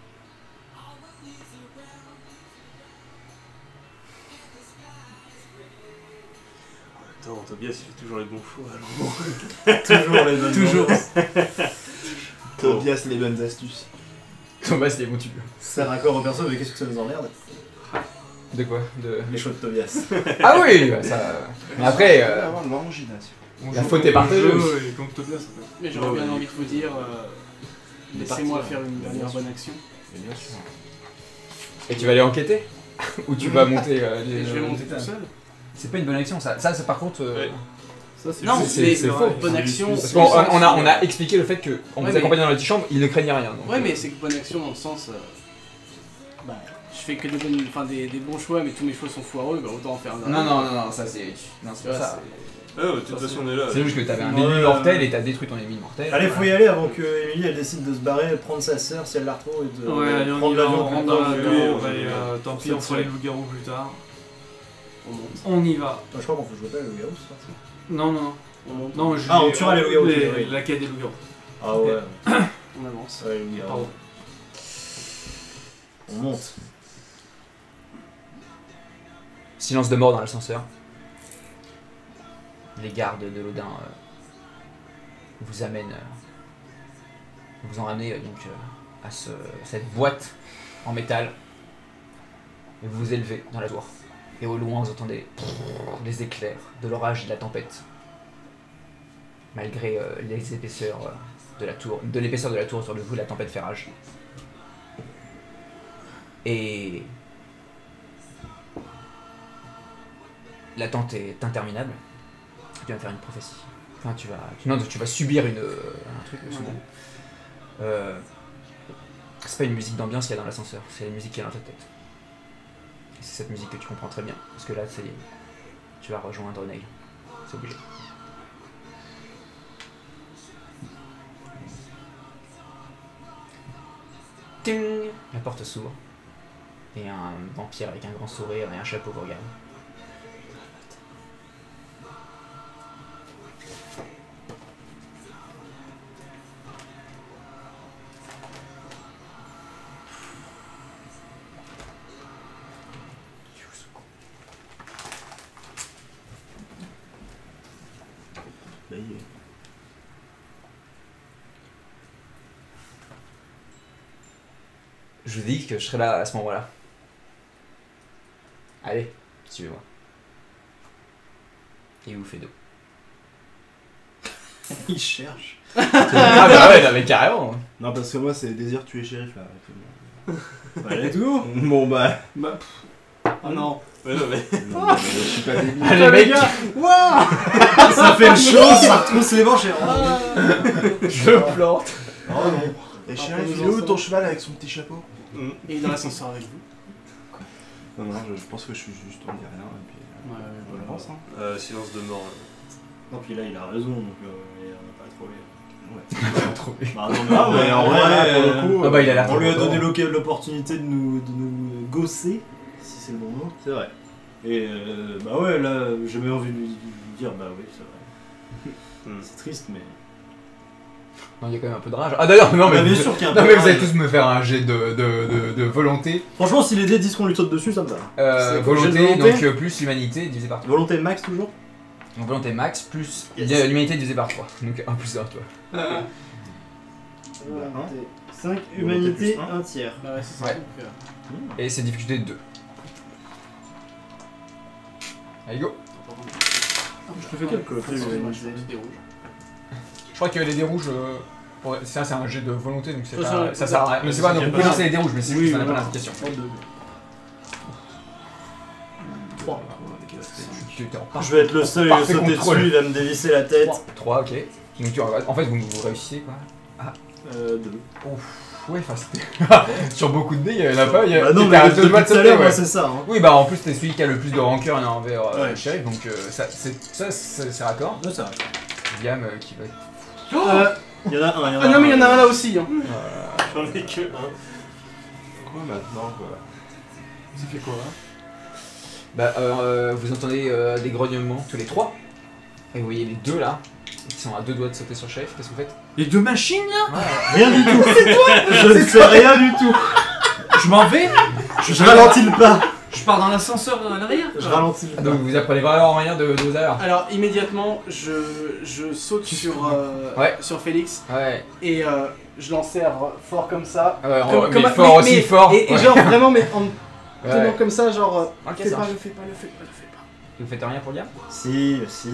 F: Attends, Tobias il fait toujours les bons choix alors.
C: Toujours les bonnes
E: Toujours.
A: Tobias, les bonnes astuces.
B: Thomas, il est bon tu peux.
C: C'est raccord au perso, mais qu'est-ce que ça nous emmerde?
B: De quoi
C: Les choix de Tobias.
B: Ah oui bah, ça... Mais après,
A: Il va avoir de l'orangina.
D: On
B: La
D: joue
B: faute est
D: contre le
B: partageuse.
D: jeu et contre Tobias, en fait.
E: Mais j'aurais
F: Ouais,
E: bien
F: ouais.
E: envie de vous dire,
A: Il est
E: laissez-moi
A: parti,
E: faire
A: hein.
E: une
A: Bien
E: dernière
A: sûr.
E: bonne action.
A: Mais bien sûr.
B: et tu vas aller enquêter ou tu vas monter les...
E: Et je vais monter tout seul.
B: C'est pas une bonne action ça. Ça c'est par contre...
F: Ouais.
D: Ça, c'est
E: Non,
D: juste-
B: c'est-
E: mais
B: c'est faux.
E: bonne action.
B: Parce qu'on on a expliqué le fait qu'on
E: Ouais,
B: vous
E: mais-
B: accompagnait dans l'antichambre, il ne craignait rien. Donc,
E: Ouais, mais c'est que bonne action dans le sens. Bah, je fais que des bons choix, mais tous mes choix sont foireux, bah autant en faire un.
B: Non, ça c'est... Non, c'est
E: Tu vois,
B: pas ça.
F: Ah ouais, de toute façon on est là.
B: C'est juste que t'avais un
C: Ouais.
B: ennemi mortel et t'as détruit ton ennemi mortel.
C: Allez, faut y aller avant que Emily elle décide de se barrer, prendre sa sœur si elle la retrouve et de
D: Ouais, allez, on
C: prendre
D: y va, on
C: l'avion.
D: rentre
C: plus
D: dans
C: tard.
D: l'avion,
F: oui,
D: et
F: oui.
D: tant pis, on fera les loups-garous plus tard.
E: On monte.
D: On y va.
C: Moi, je crois qu'on peut jouer pas le loup-garou, c'est parti.
D: Non, non,
E: On monte.
D: non.
C: Ah, on tuera les loups-garous, oui.
D: La quête des loups-garous.
C: Ah ouais.
E: On avance.
C: Ouais, le loup-garou.
D: Pardon.
C: On monte.
B: Silence de mort dans l'ascenseur. Les gardes de l'Odin vous amènent, vous en ramenez donc à cette boîte en métal et vous vous élevez dans la tour. Et au loin vous entendez les éclairs de l'orage et de la tempête. Malgré les épaisseurs de la tour, de l'épaisseur de la tour autour de vous, la tempête fait rage. Et l'attente est interminable. Tu vas me faire une prophétie. Enfin, tu vas subir un truc. C'est pas une musique d'ambiance qu'il y a dans l'ascenseur, c'est la musique qui est dans ta tête. Et c'est cette musique que tu comprends très bien, parce que là, tu vas rejoindre Neil. C'est obligé. Ting. La porte s'ouvre. Et un vampire avec un grand sourire et un chapeau vous regarde.
A: grillé.
B: Je vous dis que je serai là à ce moment-là. Allez, suivez-moi. Et il vous fait dos.
C: Il cherche.
B: Ah bah ouais, non, mais carrément.
A: Non, parce que moi, c'est désir tuer shérif là.
C: Bah, let's go.
A: Bon, bah.
E: Bah, oh non.
F: Ouais, non, mais.
A: Non, mais je suis pas débile.
B: Allez mec,
C: Ça fait le chaud, ça retrousse les manches et
B: je plante.
C: Oh non.
A: Et shérif, il est où ton cheval avec son petit chapeau?
E: Et il est dans l'ascenseur avec vous.
A: Non, non, je pense que je suis juste, on dit rien, et puis
E: Ouais,
A: on
E: voilà.
A: avance, hein.
F: Silence de mort.
C: Non, puis là, il a raison, donc il en a pas trouvé. Bah, non,
A: Ah, mais en vrai, pour le coup,
B: Ah bah, il a l'air
C: on lui a
B: trop
C: donné
B: content.
C: l'opportunité de nous gosser, si c'est le bon mot.
A: c'est vrai.
C: Et bah ouais, là, j'ai même envie de lui dire, bah oui, c'est vrai.
F: Hmm.
C: C'est triste, mais.
B: Non, il y a quand même un peu de rage. Ah d'ailleurs, non
C: Bah,
B: mais,
C: bien sûr qu'il y a un
B: non,
C: peu
B: mais
C: de
B: vous allez
C: rage.
B: tous me faire un jet de volonté.
C: Franchement, si les dés disent qu'on lui saute dessus, ça me va. C'est
B: Volonté,
C: jet de volonté
B: donc plus l'humanité divisé par 3.
C: Volonté max toujours.
B: Donc volonté max plus
C: Yes.
B: l'humanité divisé par 3. Donc 1 plus 1, toi.
C: 5,
A: Volonté plus un.
C: 1 tiers.
E: Bah ouais, c'est ça
B: Ouais.
E: qu'on peut faire.
B: Et c'est difficulté de 2. Allez go.
C: Je te fais quelques
E: Moi, je fais des rouges.
B: Je crois que les dés rouges, ça c'est un jet de volonté donc c'est
E: Ça,
B: pas,
E: ça-
B: ça sert à rien. Mais c'est pas, donc
C: y a
B: vous
C: pas
B: pouvez
C: ça.
B: lancer les dés rouges, mais c'est
C: Oui,
B: juste un appel
C: voilà.
B: d'indication.
C: 3.
B: Tu t'es en
C: Je vais être le seul à lui
B: Parfait
C: sauter
B: contrôle.
C: dessus, il va me dévisser la tête.
B: 3, ok. Donc tu en fait vous réussissez quoi.
C: 2.
B: Ouais, enfin c'était. Sur beaucoup de dés, il y en a pas.
C: Bah non,
B: t'étais à
C: mais
B: deux
C: depuis
B: doigts de
C: tout à
B: sauter,
C: l'heure, moi
B: ouais.
C: c'est ça. Hein.
B: Oui, bah en plus t'es celui qui a le plus de rancœur envers
C: Ouais.
B: le shérif, donc c'est raccord.
C: Non, ça va.
B: Liam qui va.
C: Il y en a un, il y en a
E: Ah non, mais il y en a un là aussi. Hein.
F: J'en ai que un.
A: Quoi maintenant, quoi?
E: Ça fait quoi
B: Bah vous entendez des grognements tous les trois. Et vous voyez les deux là, qui sont à deux doigts de sauter sur le shérif, qu'est-ce que vous faites?
D: Les deux machines là
C: Rien du tout. C'est toi. Je ne fais rien du tout.
D: Je m'en vais,
C: Je ralentis le pas.
D: je pars dans l'ascenseur à l'arrière.
C: Je ralentis le
B: Ah,
C: pas.
B: donc vous apprenez vraiment rien de vos erreurs.
E: Alors immédiatement, je saute
B: Ouais.
E: sur Félix
B: Ouais,
E: et je l'enserre fort comme ça.
B: ouais,
E: Comme-
B: mais fort aussi fort.
E: Et
B: Ouais.
E: genre vraiment, mais en
B: Ouais.
E: tenant comme ça, genre.
B: Ok,
E: Fais
B: ça
E: pas,
B: marche.
E: le fais pas, le fais pas, le fais pas.
B: Vous faites rien pour Liam?
C: Si, si.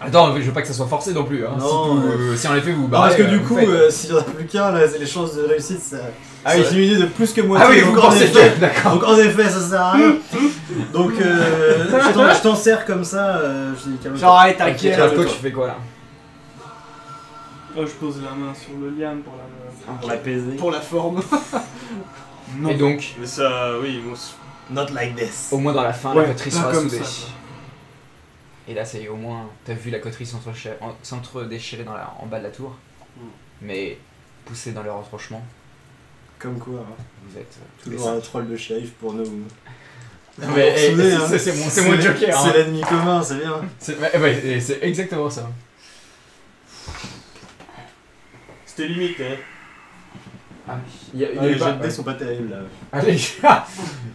B: Attends, je veux pas que ça soit forcé non plus. Hein.
C: Non,
B: Si en effet vous
C: Non,
B: barrez.
C: parce que du
B: vous
C: coup,
B: faites.
C: s'il y en a plus qu'un, là, les chances de réussite, ça,
B: Ah
C: ça
B: oui.
C: diminue de plus que moi.
B: Ah oui, vous pensez que. D'accord.
C: Donc en effet, ça sert à rien. Donc je t'en sers comme ça. Je dis calme-toi.
E: Genre, allez,
B: Ok,
E: t'inquiète.
B: Marco, tu fais quoi là?
D: Oh, je pose la main sur le liam pour la.
C: Pour l'apaiser.
E: Pour la forme.
D: Non.
B: Et donc,
F: Mais ça, oui, moi.
C: Not like this.
B: au moins dans la fin,
D: Ouais,
B: la coterie
D: pas
B: sera
D: comme
B: soudée.
D: ça,
B: Et là, ça y est, au moins, t'as vu la coterie s'entre-déchirer en bas de la tour. Mais poussée dans le retranchement,
C: Comme quoi, hein.
B: vous êtes.
C: Toujours un troll de shérif pour nous.
B: Mais
C: Vous vous souvenez, hein.
B: c'est mon joker.
C: C'est
B: Hein.
C: l'ennemi commun, c'est bien.
B: C'est exactement ça.
F: C'était limite, hein.
B: Il y a
C: Les
B: pas-
C: jets de dés sont pas terribles là.
B: Ah,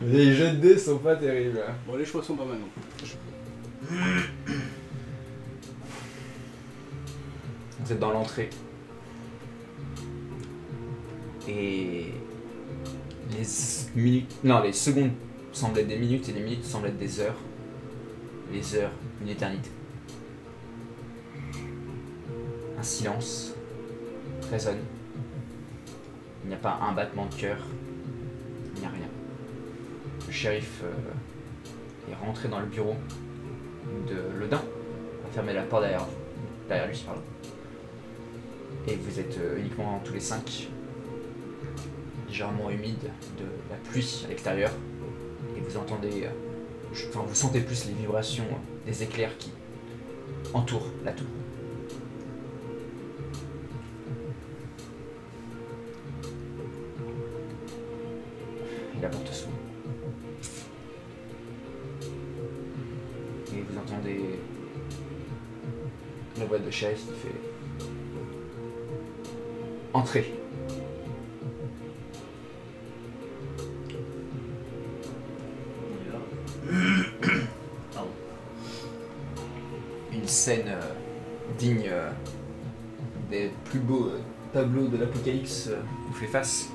B: les jets de dés sont pas terribles.
E: Bon, les choix sont pas mal non.
B: Vous êtes dans l'entrée. Et les minutes, non, les secondes semblent être des minutes et les minutes semblent être des heures. Les heures, une éternité. Un silence résonne. Il n'y a pas un battement de cœur. Il n'y a rien. Le shérif est rentré dans le bureau de Lodin, a fermé la porte derrière lui, pardon. Et vous êtes uniquement tous les 5, légèrement humides de la pluie à l'extérieur. Et vous entendez, vous sentez plus les vibrations des éclairs qui entourent la tour. Et la porte s'ouvre. Et vous entendez la voix de shérif qui fait Entrez. Une scène digne des plus beaux tableaux de l'Apocalypse vous fait face.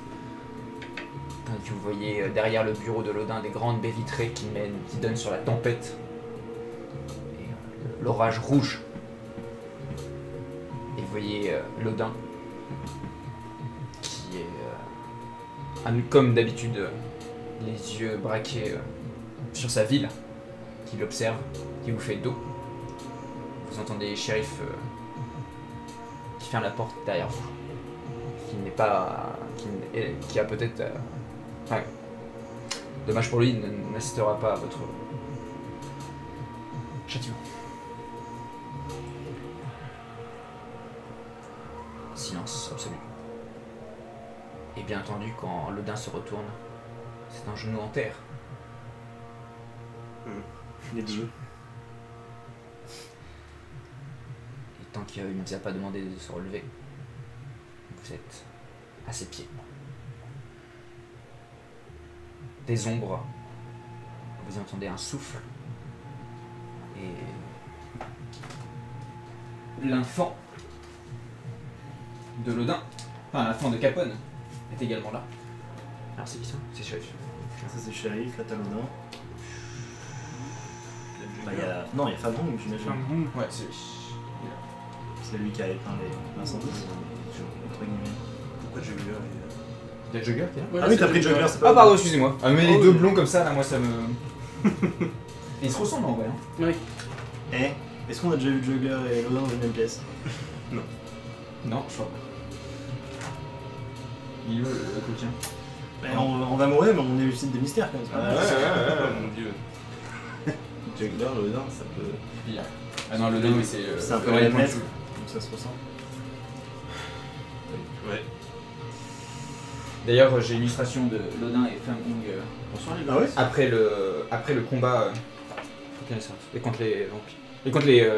B: Tandis que vous voyez derrière le bureau de l'Odin des grandes baies vitrées qui donnent sur la tempête et l'orage rouge. Et vous voyez l'Odin qui est, comme d'habitude, les yeux braqués sur sa ville, qui l'observe, qui vous fait dos. Vous entendez les shérifs qui ferment la porte derrière vous, qui a peut-être, enfin, dommage pour lui, n'assistera pas à votre châtiment. Silence absolu. Et bien entendu, quand l'Odin se retourne, c'est un genou en terre.
C: Les dieux.
B: Et tant qu'il ne vous a pas demandé de se relever, vous êtes à ses pieds. Des ombres, vous entendez un souffle, et l'enfant de l'Odin, enfin l'enfant de Capone, est également là. Alors c'est qui ça? C'est Shérif.
C: Ça c'est Shérif, là t'as l'Odin. Bah, non, il y a Fabron, j'imagine.
B: Ouais, c'est lui.
C: C'est lui qui a éteint l'incendie. Entre guillemets.
F: Pourquoi Juggler
B: Il y a Jugger qui est là?
E: Ouais,
C: Ah oui,
E: c'est
C: t'as pris
E: le-
C: Juggler, c'est pas.
B: Ah pardon, excusez-moi. Ah mais les
C: Oh,
B: deux
C: oui.
B: blonds comme ça, là, moi ça me... Ils se ressemblent en vrai. Hein.
E: Oui.
C: Eh, est-ce qu'on a déjà vu Juggler et l'Odin dans une même pièce?
B: Non, je crois pas. Il est où le coquin?
C: On va mourir, mais on élucide des mystères quand même.
F: Ouais, mon dieu.
A: Juggler, l'Odin, ça peut.
B: Il a... Ah non, le dingue, c'est...
C: C'est un peu
B: le
C: la
B: point de
C: maître,
B: vue.
C: donc ça se ressent.
F: Ouais.
B: D'ailleurs, j'ai l'illustration de Lodin et Feng Hong
A: Bonsoir les
C: Ah ouais?
B: après le combat et contre les vampires. Et contre les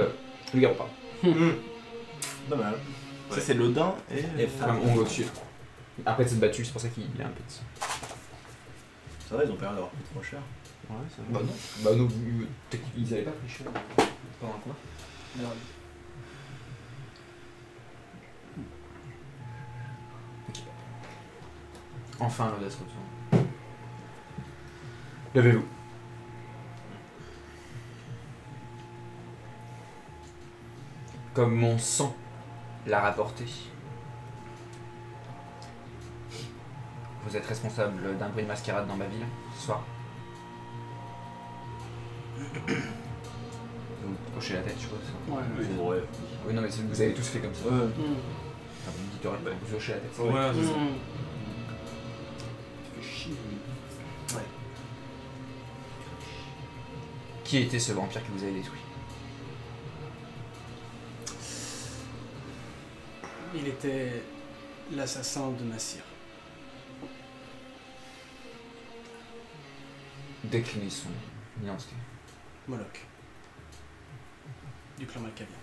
B: loups-garous, pardon.
C: Pas mal.
A: Ça c'est l'Odin et.
B: Et Feng Hong au-dessus. Après s'être battu, c'est pour ça qu'il est un peu de ça.
C: Ça va, ils ont pas l'air d'avoir pris trop cher.
A: Ouais, ça
B: Bah non. Bah non, ils avaient pas pris cher pendant quoi. Ok. Enfin, l'audace retourne. Levez-vous. Comme mon sang l'a rapporté, vous êtes responsable d'un bruit de mascarade dans ma ville ce soir. Vous hochez la tête, je suppose.
E: Ouais.
C: Ouais.
B: Oui, non, mais vous avez tous fait comme ça.
C: Ouais.
B: Enfin, vous me dites rien, vous hochez la tête.
D: Voilà, c'est ça.
E: Mm.
F: Fais chier.
B: Qui était ce vampire que vous avez détruit?
E: Il était l'assassin de Massir.
B: Déclinez son identité.
E: Moloch. Du clan Malkavien.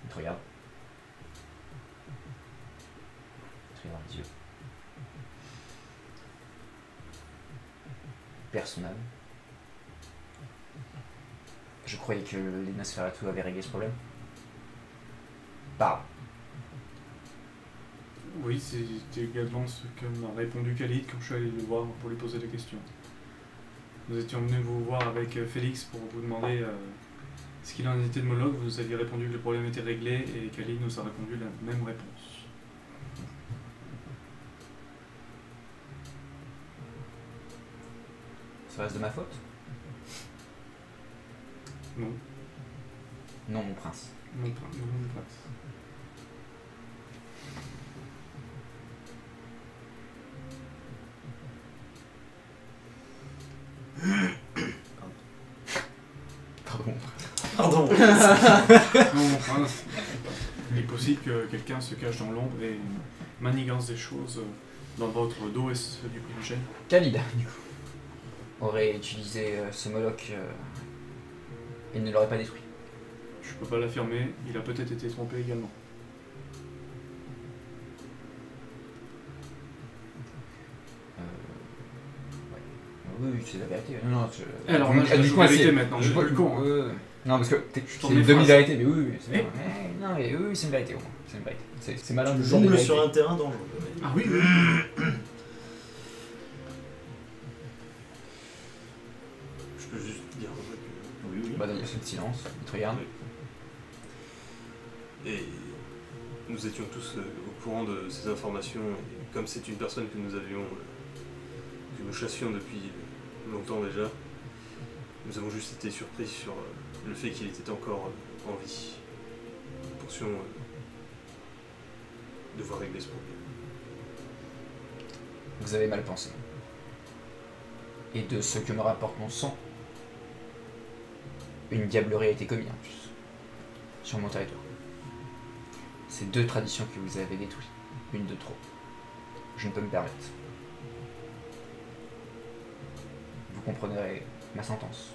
B: Il te regarde. Il te regarde dans les yeux. Personnel. Je croyais que les Nosferatu avaient réglé ce problème. Parle.
D: Oui, c'était également ce que m'a répondu Khalid quand je suis allé le voir pour lui poser des questions. Nous étions venus vous voir avec Félix pour vous demander ce qu'il en était de Moloch. Vous nous aviez répondu que le problème était réglé et Khalid nous a répondu la même réponse.
B: Ça reste de ma faute?
D: Non,
B: Non, mon prince.
D: mon prince.
B: Pardon.
C: Pardon.
D: Non, mon prince. Il est possible que quelqu'un se cache dans l'ombre et manigance des choses dans votre dos et ceux du primogène.
B: Khalid, du coup, aurait utilisé ce Moloch et ne l'aurait pas détruit.
D: Je peux pas l'affirmer, il a peut-être été trompé également.
B: oui, c'est la vérité. Non,
D: Alors là, je la joue vérité maintenant, je suis pas le con.
B: Non, parce que
D: Je
B: c'est
D: tourne
B: une
D: mes phrases.
B: demi-vérité, mais oui, c'est
E: Mais-
B: bien. Non, mais oui, c'est une vérité au moins. C'est une vérité. C'est malin de
C: Tu
B: jour des
C: jongles
B: vérités.
C: sur un terrain dangereux.
D: Ah oui, oui.
F: Je peux juste dire que...
C: Oui, oui.
B: Bah, il y a ce silence, il te regarde.
F: Et nous étions tous au courant de ces informations, et comme c'est une personne que nous avions, que nous chassions depuis longtemps déjà, nous avons juste été surpris sur le fait qu'il était encore en vie. Nous pensions devoir régler ce problème.
B: Vous avez mal pensé. Et de ce que me rapporte mon sang, une diablerie a été commise en plus, sur mon territoire. C'est 2 traditions que vous avez détruites, une de trop. Je ne peux me permettre. Vous comprendrez ma sentence.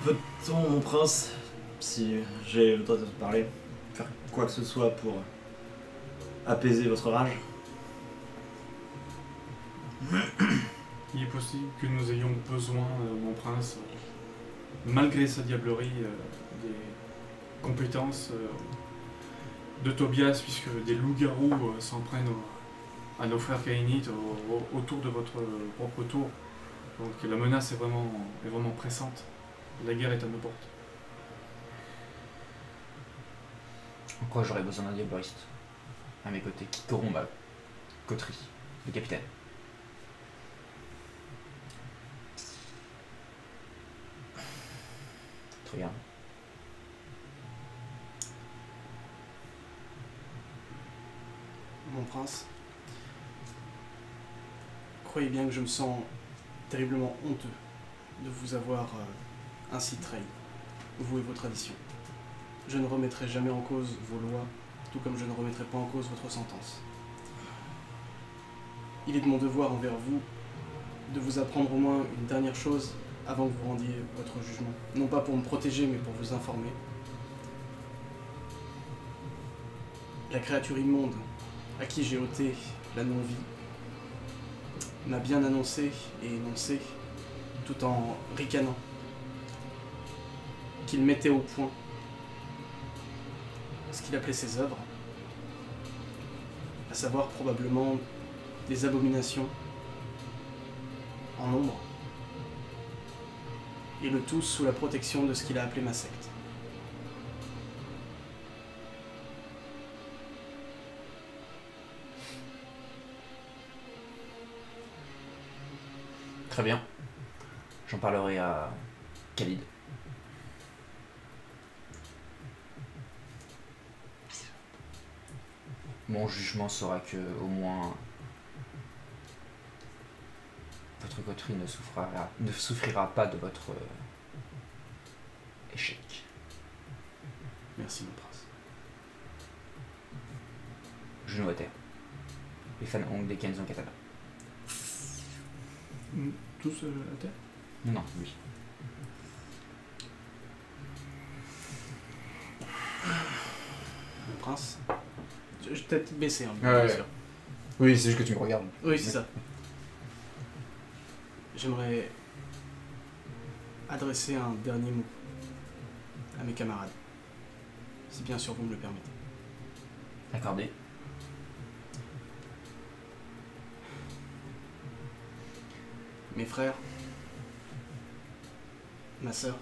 C: Peut-on, mon prince, si j'ai le droit de te parler, faire quoi que ce soit pour apaiser votre rage?
D: Il est possible que nous ayons besoin, mon prince, malgré sa diablerie, des compétences de Tobias, puisque des loups-garous s'en prennent à nos frères caïnites autour de votre propre tour. Donc la menace est vraiment pressante. La guerre est à nos portes.
B: En quoi j'aurais besoin d'un diableriste à mes côtés qui corrompt ma coterie, le capitaine. Très bien.
E: Mon prince, croyez bien que je me sens terriblement honteux de vous avoir ainsi trahi, vous et vos traditions. Je ne remettrai jamais en cause vos lois, tout comme je ne remettrai pas en cause votre sentence. Il est de mon devoir envers vous de vous apprendre au moins une dernière chose avant que vous rendiez votre jugement. Non pas pour me protéger, mais pour vous informer. La créature immonde à qui j'ai ôté la non-vie m'a bien annoncé et énoncé, tout en ricanant, qu'il mettait au point ce qu'il appelait ses œuvres, à savoir probablement des abominations en nombre, et le tout sous la protection de ce qu'il a appelé ma secte.
B: Très bien. J'en parlerai à Khalid. Mon jugement sera que, au moins, votre coterie ne souffrira pas de votre échec.
E: Merci mon prince.
B: Genou à terre. Les fans ont des Kenzan katana.
D: Tous à terre?
B: Non, oui.
E: Mon prince, je vais peut-être baisser un peu,
B: Ouais,
E: bien
B: ouais.
E: sûr.
B: Oui, c'est juste que tu me regardes.
E: Oui, c'est ça. J'aimerais adresser un dernier mot à mes camarades, si bien sûr vous me le permettez.
B: Accordé.
E: Mes frères, ma sœur,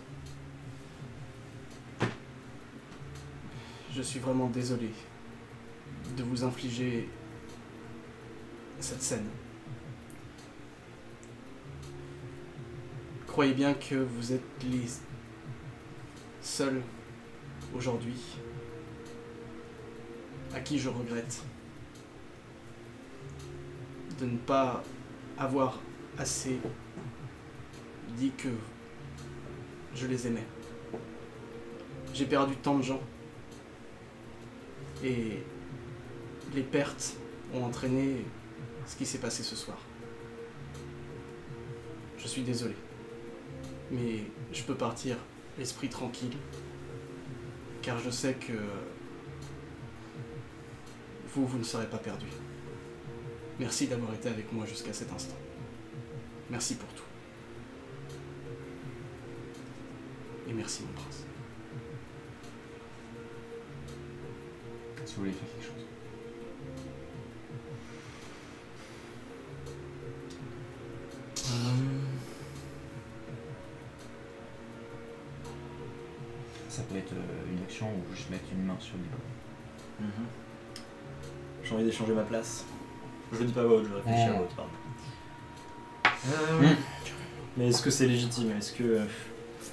E: je suis vraiment désolé de vous infliger cette scène. Croyez bien que vous êtes les seuls aujourd'hui à qui je regrette de ne pas avoir assez dit que je les aimais. J'ai perdu tant de gens et les pertes ont entraîné ce qui s'est passé ce soir. Je suis désolé, mais je peux partir l'esprit tranquille car je sais que vous ne serez pas perdu. Merci d'avoir été avec moi jusqu'à cet instant. Merci pour tout. Et merci, mon prince.
B: Si vous voulez faire quelque chose. Ça peut être une action ou juste mettre une main sur le livre.
C: J'ai envie d'échanger ma place. Je le dis pas à voix haute, je réfléchis à voix haute, pardon. Mais est-ce que c'est légitime? Est-ce que...
A: Le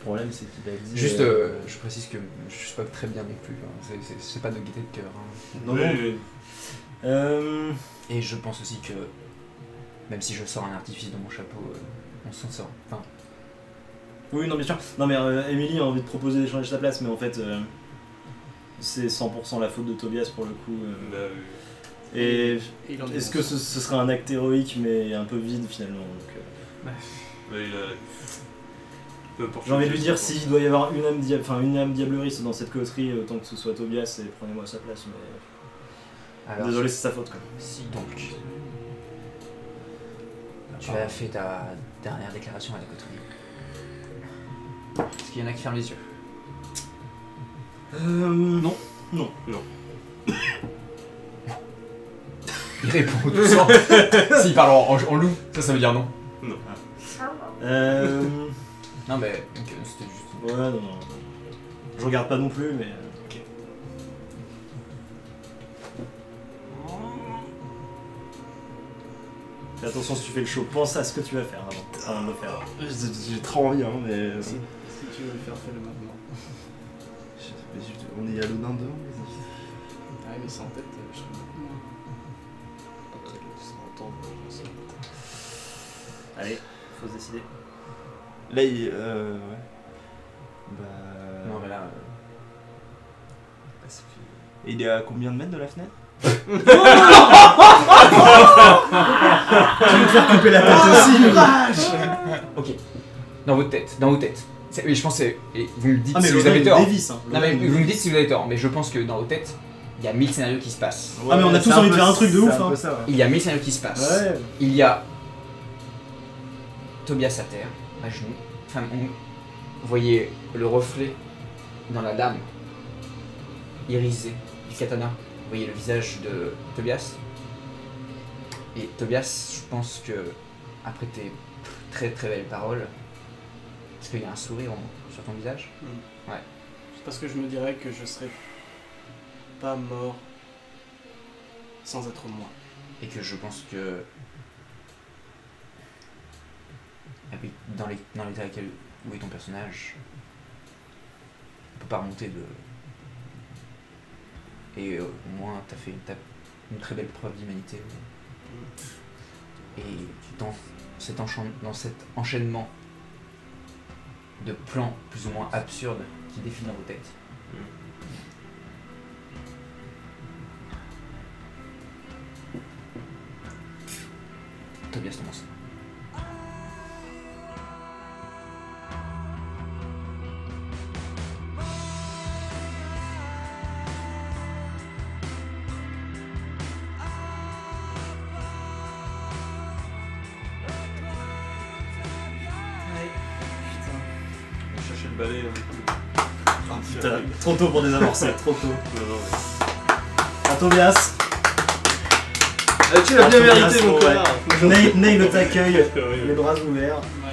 A: problème, c'est qu'il a dit...
B: Juste, je précise que je suis pas très bien non plus. Hein. C'est pas de gaieté de cœur. Hein.
C: Non, non.
B: Et je pense aussi que, même si je sors un artifice de mon chapeau, on s'en sort. Enfin,
C: Oui, non, bien sûr. Non, mais Emily a envie de proposer d'échanger sa place, mais en fait, c'est 100% la faute de Tobias pour le coup. Et
E: il en est
C: est-ce que ce serait un acte héroïque, mais un peu vide finalement donc, j'ai envie de lui dire s'il doit y avoir une âme diableriste dans cette coterie, autant que ce soit Tobias, et prenez-moi sa place. Mais
B: alors,
C: désolé, c'est sa faute quoi.
B: si donc tu as fait ta dernière déclaration à la coterie, est-ce qu'il y en a qui ferment les yeux?
C: Non.
B: Il répond tout ça. S'il parle en loup, ça veut dire non. Non mais c'était juste...
C: Ouais, non. Je regarde pas non plus, mais...
B: Ok.
C: Fais attention si tu fais le show, pense à ce que tu vas faire avant de le faire.
A: J'ai trop envie, hein, mais...
E: Si tu veux le faire, fais-le maintenant.
A: On est à l'Odin dedans,
E: Ah mais c'est en tête, je serais beaucoup moins.
C: Allez, faut se décider.
A: Là, il... ouais. Bah...
B: Non mais là...
A: Et il est à combien de mètres de la fenêtre?
C: Tu veux te faire couper la tête aussi?
B: Ok. Dans votre tête. Oui, je pense que c'est... et vous me dites
C: Ah mais
B: si vous avez tort.
C: Davis, hein.
B: Non mais vous me dites si vous avez tort, mais je pense que dans vos têtes, il y a 1000 scénarios qui se passent.
C: Ah mais on a tous envie de faire un truc de ouf,
A: C'est un
C: hein.
A: peu ça, ouais.
B: Il y a 1000 scénarios qui se passent.
C: Ouais.
B: Il y a Tobias à terre, à genoux. Enfin, vous voyez le reflet dans la lame irisée du katana. Vous voyez le visage de Tobias. Et Tobias, je pense que après tes très très belles paroles, est-ce qu'il y a un sourire sur ton visage? Ouais.
E: C'est parce que je me dirais que je serais pas mort sans être moi.
B: Et que je pense que dans l'état où est ton personnage, on peut pas remonter de... Et au moins t'as fait une très belle preuve d'humanité. Et dans cet enchaînement de plans plus ou moins absurdes qui défilent dans vos têtes, Tobias commence.
F: On va chercher le balai.
C: Putain, trop tôt pour désamorcer, trop tôt.
F: Non,
C: À Tobias,
F: tu l'as bien
C: Tobias,
F: mérité, mon
C: ouais.
F: connard.
C: Nail t'accueille, les bras ouverts.
E: Ouais,